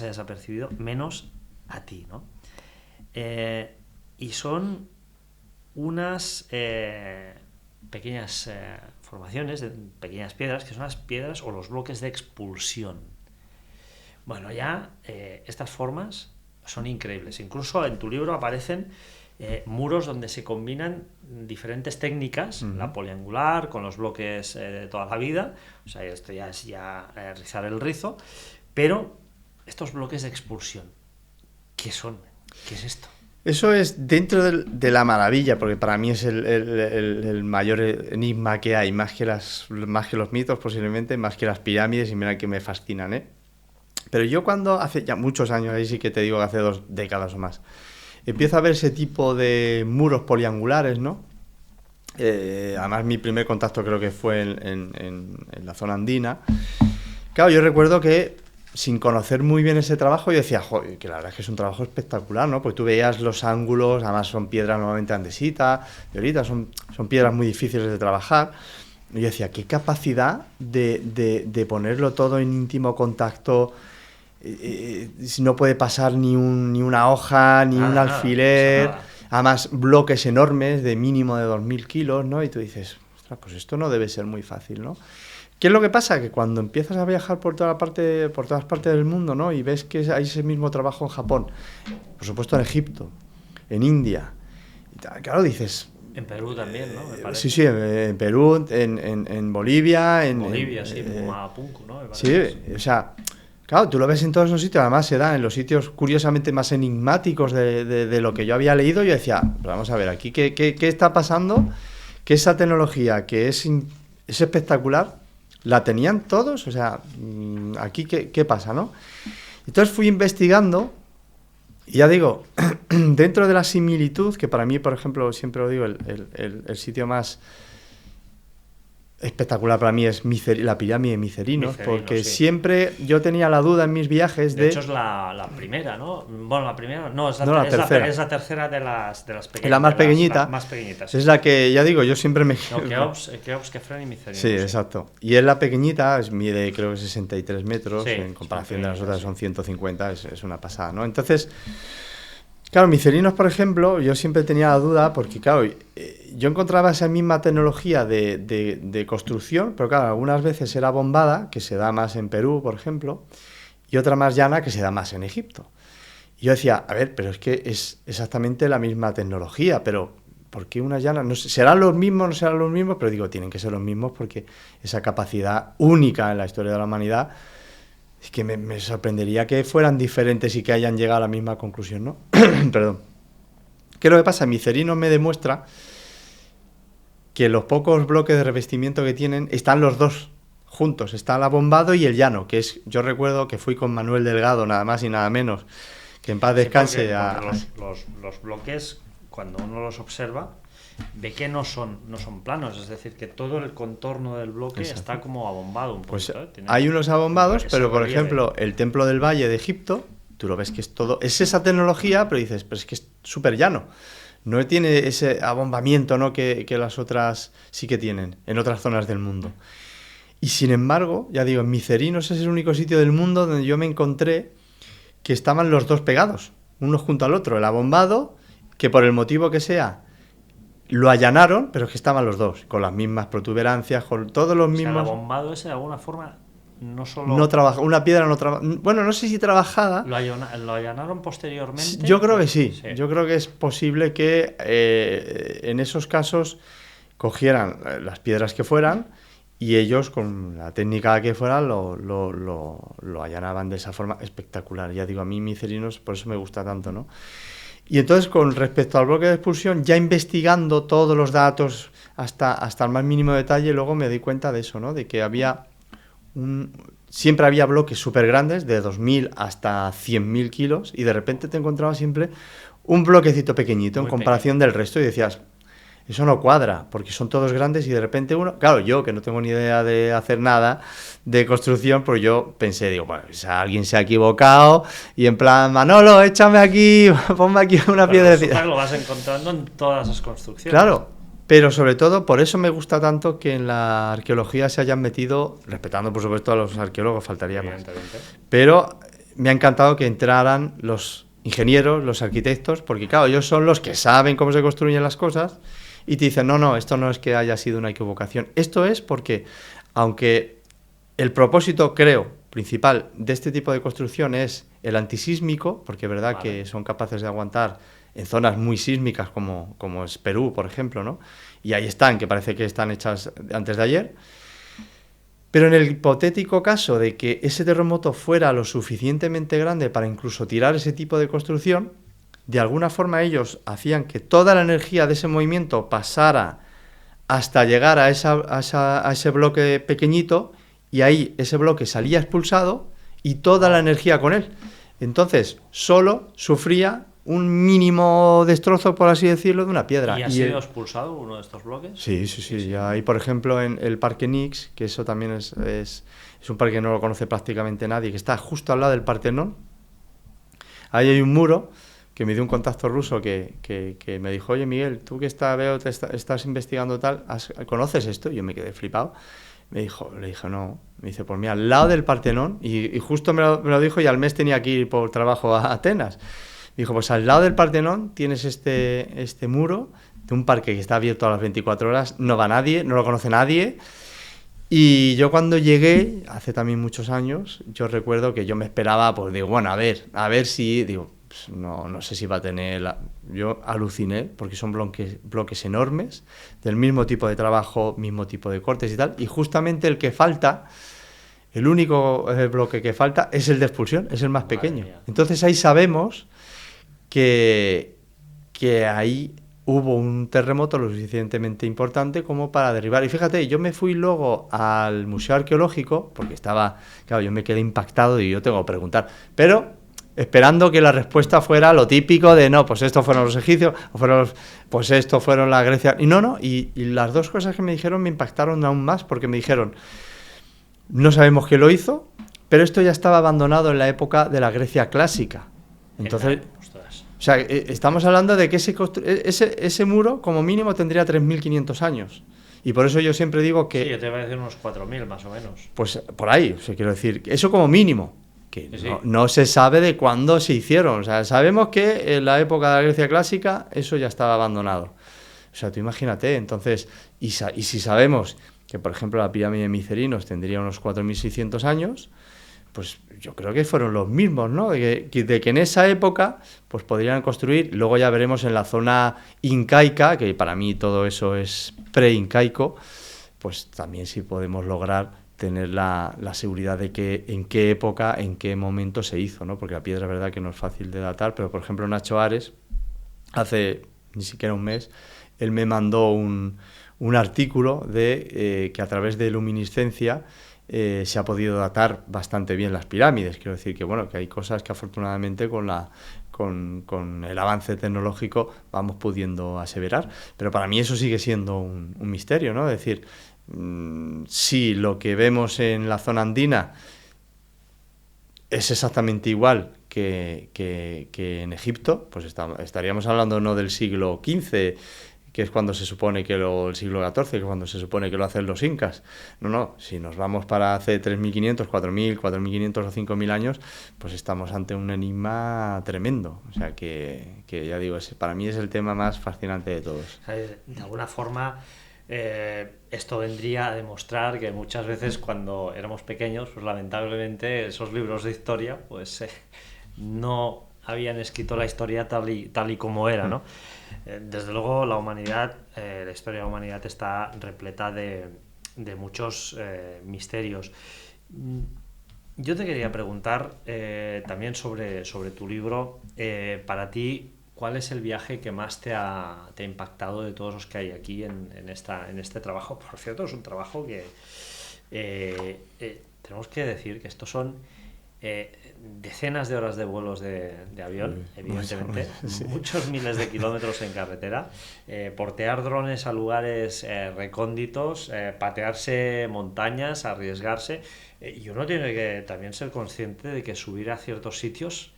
desapercibido, menos a ti, ¿no? Y son unas pequeñas formaciones, pequeñas piedras, que son las piedras o los bloques de expulsión. Bueno, ya estas formas son increíbles. Incluso en tu libro aparecen muros donde se combinan diferentes técnicas, la poliangular con los bloques de toda la vida, o sea, esto ya es rizar el rizo, pero estos bloques de expulsión, ¿qué son? ¿Qué es esto? Eso es dentro de la maravilla, porque para mí es el mayor enigma que hay, más que los mitos posiblemente, más que las pirámides, y mira que me fascinan, ¿eh? Pero yo cuando hace ya muchos años, ahí sí que te digo que hace 2 décadas o más, empiezo a ver ese tipo de muros poliangulares, ¿no? Además mi primer contacto creo que fue en la zona andina. Claro, yo recuerdo que sin conocer muy bien ese trabajo, yo decía, joder, que la verdad es que es un trabajo espectacular, ¿no? Pues tú veías los ángulos, además son piedras normalmente andesitas, y ahorita son piedras muy difíciles de trabajar. Y yo decía, qué capacidad de ponerlo todo en íntimo contacto. No puede pasar ni una hoja, ni un alfiler, además bloques enormes de mínimo de 2.000 kilos, ¿no? Y tú dices, ostras, pues esto no debe ser muy fácil, ¿no? ¿Qué es lo que pasa? Que cuando empiezas a viajar por todas partes del mundo, ¿no? Y ves que hay ese mismo trabajo en Japón, por supuesto en Egipto, en India, y tal, claro, dices... En Perú también, ¿no? Me parece. Sí, sí, en Perú, en Bolivia... Bolivia, sí, Pumapunku, ¿no? Sí, o sea... Claro, tú lo ves en todos esos sitios, además se da en los sitios curiosamente más enigmáticos de lo que yo había leído. Yo decía, pero vamos a ver, aquí ¿qué está pasando? Que esa tecnología que es espectacular, ¿la tenían todos? O sea, aquí ¿qué pasa, no? Entonces fui investigando, y ya digo, dentro de la similitud, que para mí, por ejemplo, siempre lo digo, el sitio más espectacular para mí es la pirámide de Micerinos, porque sí, siempre yo tenía la duda en mis viajes de hecho es la primera, ¿no? Bueno, la primera no, es la tercera. Es la tercera de las pequeñas. La más pequeñita. Las más pequeñitas. Es la que, ya digo, yo siempre me... No, Keops, Kefren y Micerinos. Sí, exacto. Y es la pequeñita, mide creo que 63 metros, sí, en comparación de las otras son 150, es una pasada, ¿no? Entonces... Claro, Micerinos, por ejemplo, yo siempre tenía la duda porque, claro, yo encontraba esa misma tecnología de construcción, pero claro, algunas veces era bombada, que se da más en Perú, por ejemplo, y otra más llana, que se da más en Egipto. Y yo decía, a ver, pero es que es exactamente la misma tecnología, pero ¿por qué una llana? No sé, ¿serán los mismos, no serán los mismos? Pero digo, tienen que ser los mismos porque esa capacidad única en la historia de la humanidad... Es que me sorprendería que fueran diferentes y que hayan llegado a la misma conclusión, ¿no? Perdón. ¿Qué es lo que pasa? Micerinos me demuestra que los pocos bloques de revestimiento que tienen están los dos juntos. Está el abombado y el llano, que es... Yo recuerdo que fui con Manuel Delgado, nada más y nada menos, que en paz descanse. Porque los bloques, cuando uno los observa, ve que no son planos, es decir, que todo el contorno del bloque está como abombado un poquito. Pues hay unos abombados, pero por ejemplo, el Templo del Valle de Egipto, tú lo ves que es todo, es esa tecnología, pero dices, pero es que es súper llano. No tiene ese abombamiento, ¿no? que las otras sí que tienen, en otras zonas del mundo. Y sin embargo, ya digo, en Micerinos es el único sitio del mundo donde yo me encontré que estaban los dos pegados, uno junto al otro, el abombado, que por el motivo que sea, lo allanaron, pero es que estaban los dos, con las mismas protuberancias, con todos los mismos... O sea, el abombado ese de alguna forma no solo... No trabaja, una piedra no trabaja... Bueno, no sé si trabajada... ¿Lo allanaron posteriormente? Yo creo que sí. Yo creo que es posible que en esos casos cogieran las piedras que fueran y ellos con la técnica que fuera lo allanaban de esa forma espectacular. Ya digo, a mí Micerinos por eso me gusta tanto, ¿no? Y entonces con respecto al bloque de expulsión, ya investigando todos los datos hasta el más mínimo detalle, luego me di cuenta de eso, ¿no? De que siempre había bloques súper grandes, de 2.000 hasta 100.000 kilos, y de repente te encontrabas siempre un bloquecito pequeñito en comparación del resto, y decías, eso no cuadra, porque son todos grandes y de repente uno... Claro, yo que no tengo ni idea de hacer nada de construcción, pues yo pensé, digo, bueno, pues alguien se ha equivocado y en plan, Manolo, échame aquí, ponme aquí una piedrecita. Lo vas encontrando en todas las construcciones. Claro, pero sobre todo por eso me gusta tanto que en la arqueología se hayan metido, respetando por supuesto a los arqueólogos, faltaría más. Pero me ha encantado que entraran los ingenieros, los arquitectos, porque claro, ellos son los que saben cómo se construyen las cosas y te dicen, no, esto no es que haya sido una equivocación. Esto es porque, aunque el propósito, creo, principal de este tipo de construcción es el antisísmico, porque es verdad que son capaces de aguantar en zonas muy sísmicas como es Perú, por ejemplo, ¿no? Y ahí están, que parece que están hechas antes de ayer. Pero en el hipotético caso de que ese terremoto fuera lo suficientemente grande para incluso tirar ese tipo de construcción, de alguna forma ellos hacían que toda la energía de ese movimiento pasara hasta llegar a ese bloque pequeñito, y ahí ese bloque salía expulsado y toda la energía con él. Entonces, solo sufría un mínimo destrozo, por así decirlo, de una piedra. ¿Y ha sido expulsado uno de estos bloques? Sí. Ya hay, por ejemplo, en el Parque Nix, que eso también es un parque que no lo conoce prácticamente nadie, que está justo al lado del Partenón. Ahí hay un muro que me dio un contacto ruso que me dijo, oye, Miguel, tú que estás investigando tal, ¿conoces esto? Y yo me quedé flipado. Le dije, no. Me dice, pues mira, al lado del Partenón, y justo me lo dijo, y al mes tenía que ir por trabajo a Atenas. Me dijo, pues al lado del Partenón tienes este muro de un parque que está abierto a las 24 horas, no va nadie, no lo conoce nadie. Y yo cuando llegué, hace también muchos años, yo recuerdo que yo me esperaba, pues digo, bueno, a ver si, digo, pues no sé si va a tener... Yo aluciné, porque son bloques enormes, del mismo tipo de trabajo, mismo tipo de cortes y tal, y justamente el que falta, el único bloque que falta es el de expulsión, es el más pequeño. Entonces ahí sabemos que ahí hubo un terremoto lo suficientemente importante como para derribar. Y fíjate, yo me fui luego al Museo Arqueológico, porque claro, yo me quedé impactado y yo tengo que preguntar, pero esperando que la respuesta fuera lo típico de, no, pues estos fueron los egipcios, pues estos fueron la Grecia, y y las dos cosas que me dijeron me impactaron aún más, porque me dijeron, no sabemos qué lo hizo, pero esto ya estaba abandonado en la época de la Grecia clásica. Entonces, o sea, estamos hablando de que ese muro, como mínimo, tendría 3.500 años. Y por eso yo siempre digo que... Sí, yo te voy a decir unos 4.000 más o menos. Pues por ahí, o sea, quiero decir, eso como mínimo. Que no se sabe de cuándo se hicieron. O sea, sabemos que en la época de la Grecia clásica eso ya estaba abandonado. O sea, tú imagínate, entonces... Y si sabemos que, por ejemplo, la pirámide de Micerinos tendría unos 4.600 años... pues yo creo que fueron los mismos, ¿no? De que en esa época pues podrían construir, luego ya veremos en la zona incaica, que para mí todo eso es pre-incaico, pues también sí podemos lograr tener la seguridad de que en qué época, en qué momento se hizo, ¿no? Porque la piedra es verdad que no es fácil de datar, pero por ejemplo Nacho Ares, hace ni siquiera un mes, él me mandó un artículo de que a través de luminiscencia se ha podido datar bastante bien las pirámides. Quiero decir que bueno, que hay cosas que afortunadamente con el avance tecnológico vamos pudiendo aseverar, pero para mí eso sigue siendo un misterio, ¿no? Es decir, si lo que vemos en la zona andina es exactamente igual que en Egipto, pues estaríamos hablando no del siglo XV, que es cuando se supone que el siglo XIV, que es cuando se supone que lo hacen los incas. No, si nos vamos para hace 3.500, 4.000, 4.500 o 5.000 años, pues estamos ante un enigma tremendo. O sea, que ya digo, para mí es el tema más fascinante de todos. De alguna forma, esto vendría a demostrar que muchas veces cuando éramos pequeños, pues lamentablemente esos libros de historia, pues no habían escrito la historia tal y como era, ¿no? Desde luego la humanidad, la historia de la humanidad está repleta de muchos misterios. Yo te quería preguntar también sobre tu libro. Para ti, ¿cuál es el viaje que más te ha impactado de todos los que hay aquí en este trabajo? Por cierto, es un trabajo que tenemos que decir que estos son decenas de horas de vuelos de avión, evidentemente, sí. Muchos miles de kilómetros en carretera, portear drones a lugares recónditos, patearse montañas, arriesgarse, y uno tiene que también ser consciente de que subir a ciertos sitios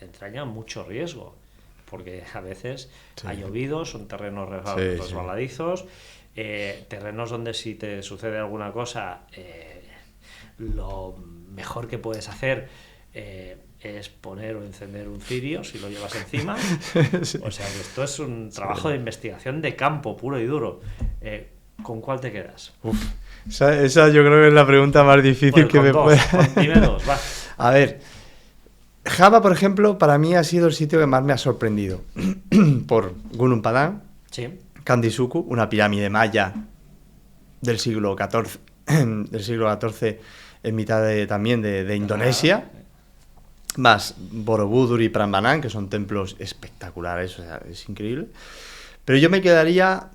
entraña mucho riesgo, porque a veces ha llovido, son terrenos resbaladizos, terrenos donde si te sucede alguna cosa, lo mejor que puedes hacer es poner o encender un cirio si lo llevas encima. O sea que esto es un trabajo de investigación de campo puro y duro. ¿Con cuál te quedas? Esa yo creo que es la pregunta más difícil que me puede... Dime dos, va. A ver, Java, por ejemplo, para mí ha sido el sitio que más me ha sorprendido. Por Gunung Padang, sí. Kandisuku, una pirámide maya del siglo XIV, en mitad también de Indonesia. Más Borobudur y Prambanan, que son templos espectaculares, o sea, es increíble. Pero yo me quedaría...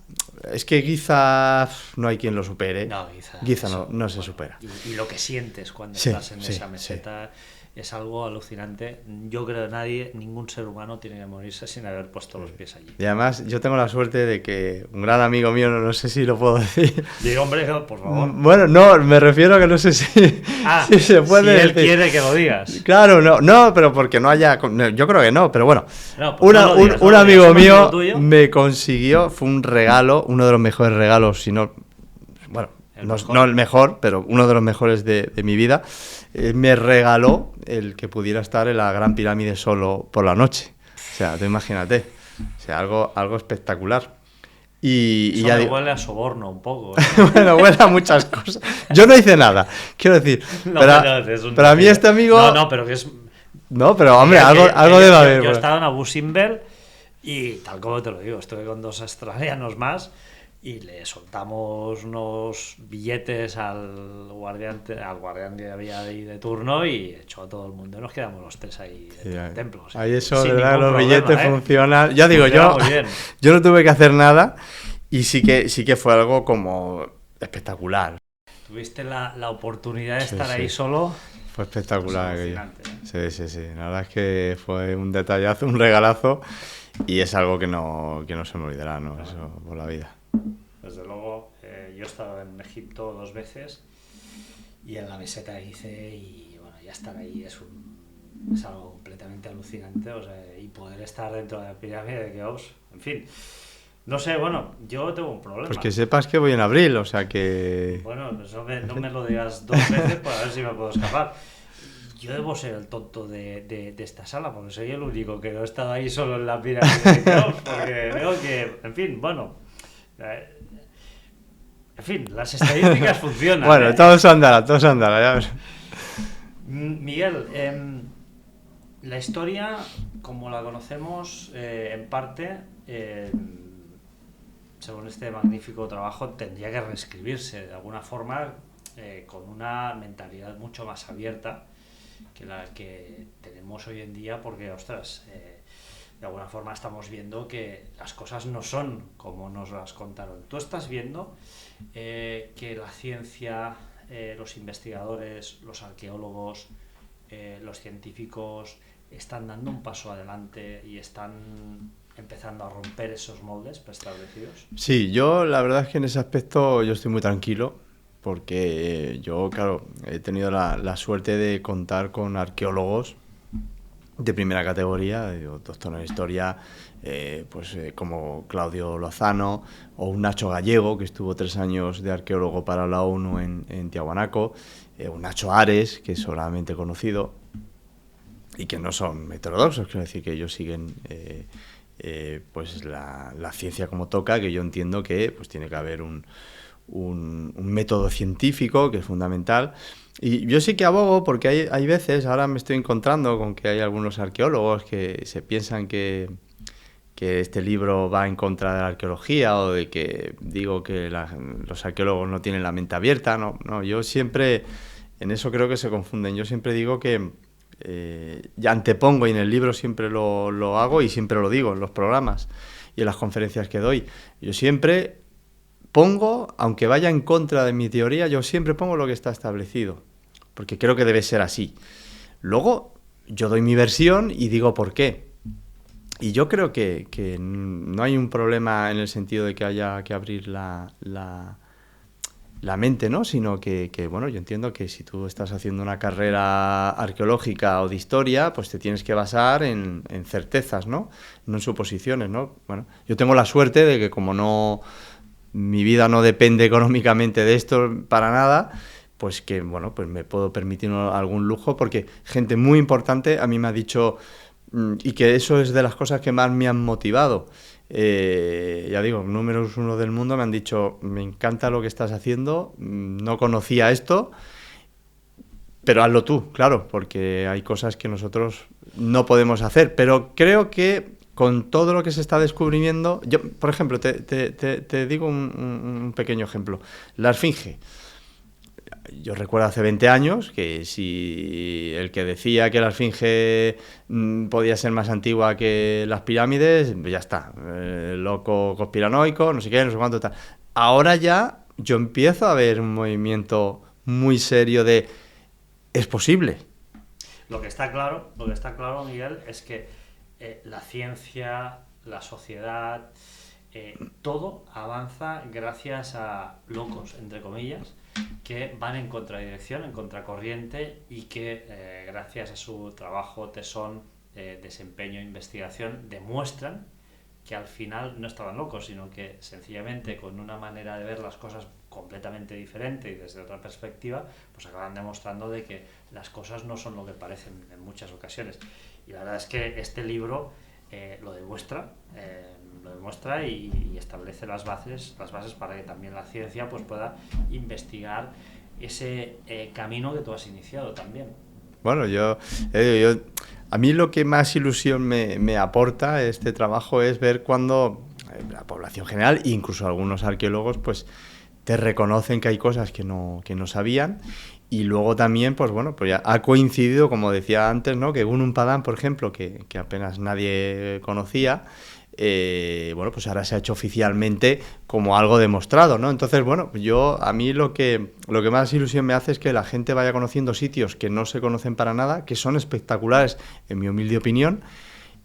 Es que Giza no hay quien lo supere. No, Giza no se supera. Y lo que sientes cuando estás en esa meseta es algo alucinante. Yo creo que ningún ser humano tiene que morirse sin haber puesto los pies allí. Y además yo tengo la suerte de que un gran amigo mío, no sé si lo puedo decir. Digo, hombre, por favor. Bueno, no, me refiero a que no sé si se puede si él decir. quiere que lo digas. Claro, no, pero porque no haya... yo creo que no, pero bueno. No, pues un amigo mío me consiguió, fue un regalo, uno de los mejores regalos, si no... Bueno, no el mejor, pero uno de los mejores de mi vida. Me regaló el que pudiera estar en la Gran Pirámide solo por la noche. O sea, tú imagínate. O sea, algo espectacular. Y eso ya me huele a soborno un poco. Bueno, huele a muchas cosas. Yo no hice nada, quiero decir. Pero a mí este amigo... No, pero que es... No, pero hombre, algo debe haber. Yo he estado en Abu Simbel y, tal como te lo digo, estuve con 2 australianos más y le soltamos unos billetes al guardián que había ahí de turno y echó a todo el mundo. Nos quedamos los 3 ahí en el templo. O sea, ahí eso, de verdad, los billetes funcionan. Ya digo, yo no tuve que hacer nada y sí que fue algo como espectacular. ¿Tuviste la oportunidad de estar ahí solo? Fue espectacular. Pues sí. La verdad es que fue un detallazo, un regalazo y es algo que no se me olvidará, ¿no? Eso por la vida. Desde luego, yo he estado en Egipto 2 veces y en la meseta hice y bueno, ya estar ahí es algo completamente alucinante, o sea, y poder estar dentro de la pirámide de Keops, en fin. No sé, bueno, yo tengo un problema. Pues que sepas que voy en abril, o sea que... Bueno, no me lo digas 2 veces para ver si me puedo escapar. Yo debo ser el tonto de esta sala, porque soy el único que no he estado ahí solo en la pirámide de Keops, porque veo que, en fin, bueno... En fin, las estadísticas funcionan. Bueno, todos andará, ya ves. Miguel, la historia, como la conocemos, en parte, según este magnífico trabajo, tendría que reescribirse de alguna forma, con una mentalidad mucho más abierta que la que tenemos hoy en día, porque, ostras, de alguna forma estamos viendo que las cosas no son como nos las contaron. Tú estás viendo que la ciencia, los investigadores, los arqueólogos, los científicos están dando un paso adelante y están empezando a romper esos moldes preestablecidos. Sí, yo la verdad es que en ese aspecto yo estoy muy tranquilo porque yo, claro, he tenido la suerte de contar con arqueólogos de primera categoría, doctor en historia, como Claudio Lozano o un Nacho Gallego, que estuvo 3 años de arqueólogo para la ONU en Tiahuanaco, un Nacho Ares, que es sobradamente conocido y que no son heterodoxos, quiero decir que ellos siguen pues la ciencia como toca, que yo entiendo que pues tiene que haber un método científico que es fundamental. Y yo sí que abogo porque hay veces, ahora me estoy encontrando con que hay algunos arqueólogos que se piensan que que este libro va en contra de la arqueología o de que digo que los arqueólogos no tienen la mente abierta. No, no, yo siempre, en eso creo que se confunden. Yo siempre digo que ya antepongo, y en el libro siempre lo hago y siempre lo digo en los programas y en las conferencias que doy. Yo siempre pongo, aunque vaya en contra de mi teoría, yo siempre pongo lo que está establecido, porque creo que debe ser así. Luego yo doy mi versión y digo por qué. Y yo creo que no hay un problema en el sentido de que haya que abrir la mente, ¿no? Sino que, bueno, yo entiendo que si tú estás haciendo una carrera arqueológica o de historia, pues te tienes que basar en certezas, ¿no? No en suposiciones, ¿no? Bueno, yo tengo la suerte de que como no, mi vida no depende económicamente de esto para nada, pues que, bueno, pues me puedo permitir algún lujo, porque gente muy importante a mí me ha dicho, y que eso es de las cosas que más me han motivado. Ya digo, números uno del mundo me han dicho, me encanta lo que estás haciendo, no conocía esto, pero hazlo tú, claro, porque hay cosas que nosotros no podemos hacer. Pero creo que con todo lo que se está descubriendo, yo, por ejemplo, te digo un pequeño ejemplo, la Esfinge. Yo recuerdo hace 20 años que si el que decía que la Esfinge podía ser más antigua que las pirámides, ya está, loco conspiranoico, no sé qué, no sé cuánto tal. Ahora ya yo empiezo a ver un movimiento muy serio de es posible. Lo que está claro, Miguel, es que la ciencia, la sociedad, todo avanza gracias a locos, entre comillas, que van en contradirección, en contracorriente, y que gracias a su trabajo, tesón, desempeño e investigación demuestran que al final no estaban locos, sino que sencillamente con una manera de ver las cosas completamente diferente y desde otra perspectiva, pues acaban demostrando de que las cosas no son lo que parecen en muchas ocasiones. Y la verdad es que este libro lo demuestra y establece las bases para que también la ciencia pues pueda investigar ese camino que tú has iniciado también. Bueno, a mí lo que más ilusión me aporta este trabajo es ver cuando la población general, e incluso algunos arqueólogos, pues te reconocen que hay cosas que no sabían. Y luego también, pues bueno, pues ya ha coincidido, como decía antes, ¿no? Que Gunung Padán, por ejemplo, que apenas nadie conocía, bueno, pues ahora se ha hecho oficialmente como algo demostrado, ¿no? Entonces, bueno, a mí lo que más ilusión me hace es que la gente vaya conociendo sitios que no se conocen para nada, que son espectaculares, en mi humilde opinión,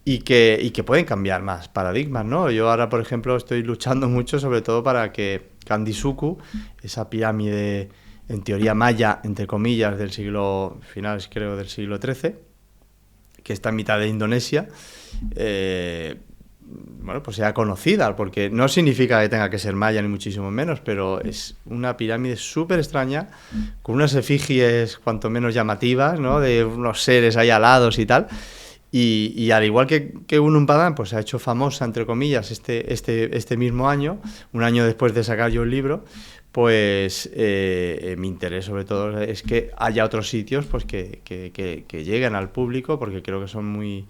y que pueden cambiar más paradigmas, ¿no? Yo ahora, por ejemplo, estoy luchando mucho, sobre todo para que Kandisuku, esa pirámide en teoría maya, entre comillas, del siglo, finales creo del siglo XIII, que está en mitad de Indonesia, bueno, pues sea conocida, porque no significa que tenga que ser maya ni muchísimo menos, pero es una pirámide súper extraña, con unas efigies cuanto menos llamativas, ¿no? De unos seres ahí alados y tal. Y al igual que Gunung Padán, pues se ha hecho famosa, entre comillas, este mismo año, un año después de sacar yo el libro, pues mi interés sobre todo es que haya otros sitios pues que lleguen al público, porque creo que son muy...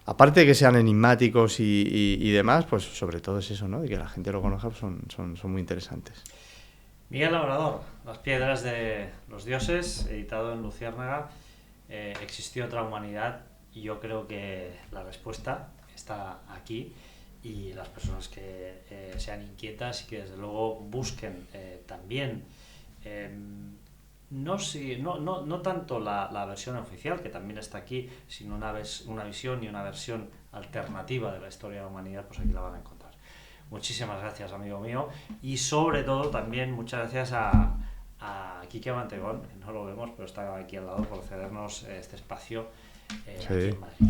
Aparte de que sean enigmáticos y demás, pues sobre todo es eso, ¿no? De que la gente lo conozca, pues son muy interesantes. Miguel Labrador, Las piedras de los dioses, editado en Luciérnaga. ¿Existió otra humanidad? Y yo creo que la respuesta está aquí, y las personas que sean inquietas y que desde luego busquen también no tanto la versión oficial, que también está aquí, sino una visión y una versión alternativa de la historia de la humanidad, pues aquí la van a encontrar. Muchísimas gracias, amigo mío, y sobre todo también muchas gracias a Quique Mantegón, que no lo vemos, pero está aquí al lado, por cedernos este espacio Sí. aquí en Madrid.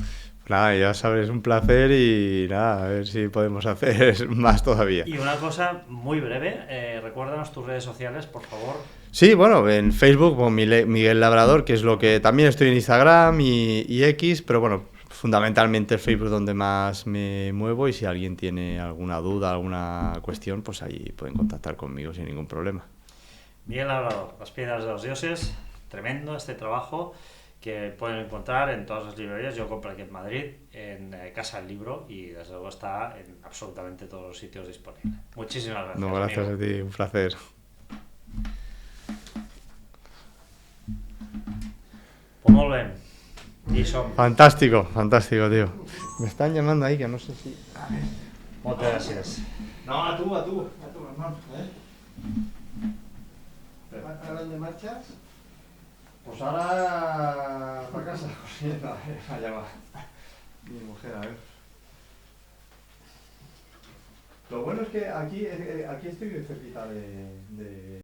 Nada, ya sabes, un placer, y nada, a ver si podemos hacer más todavía. Y una cosa muy breve, recuérdanos tus redes sociales, por favor. Sí, bueno, en Facebook, bueno, Miguel Labrador, que es lo que... También estoy en Instagram y X, pero bueno, fundamentalmente el Facebook donde más me muevo, y si alguien tiene alguna duda, alguna cuestión, pues ahí pueden contactar conmigo sin ningún problema. Miguel Labrador, Las piedras de los dioses, tremendo este trabajo que pueden encontrar en todas las librerías. Yo compré aquí en Madrid, en Casa del Libro, y desde luego está en absolutamente todos los sitios disponible. Muchísimas gracias. No, gracias amigo. a ti, un placer. Pues molt bé. I som. Fantástico, fantástico, tío. Me están llamando ahí, que no sé si... Moltes gràcies. No, a tu, hermano. ¿A dónde marchas? Pues ahora para casa, corriendo, a llamar. Mi mujer, a ver. Lo bueno es que aquí estoy cerquita de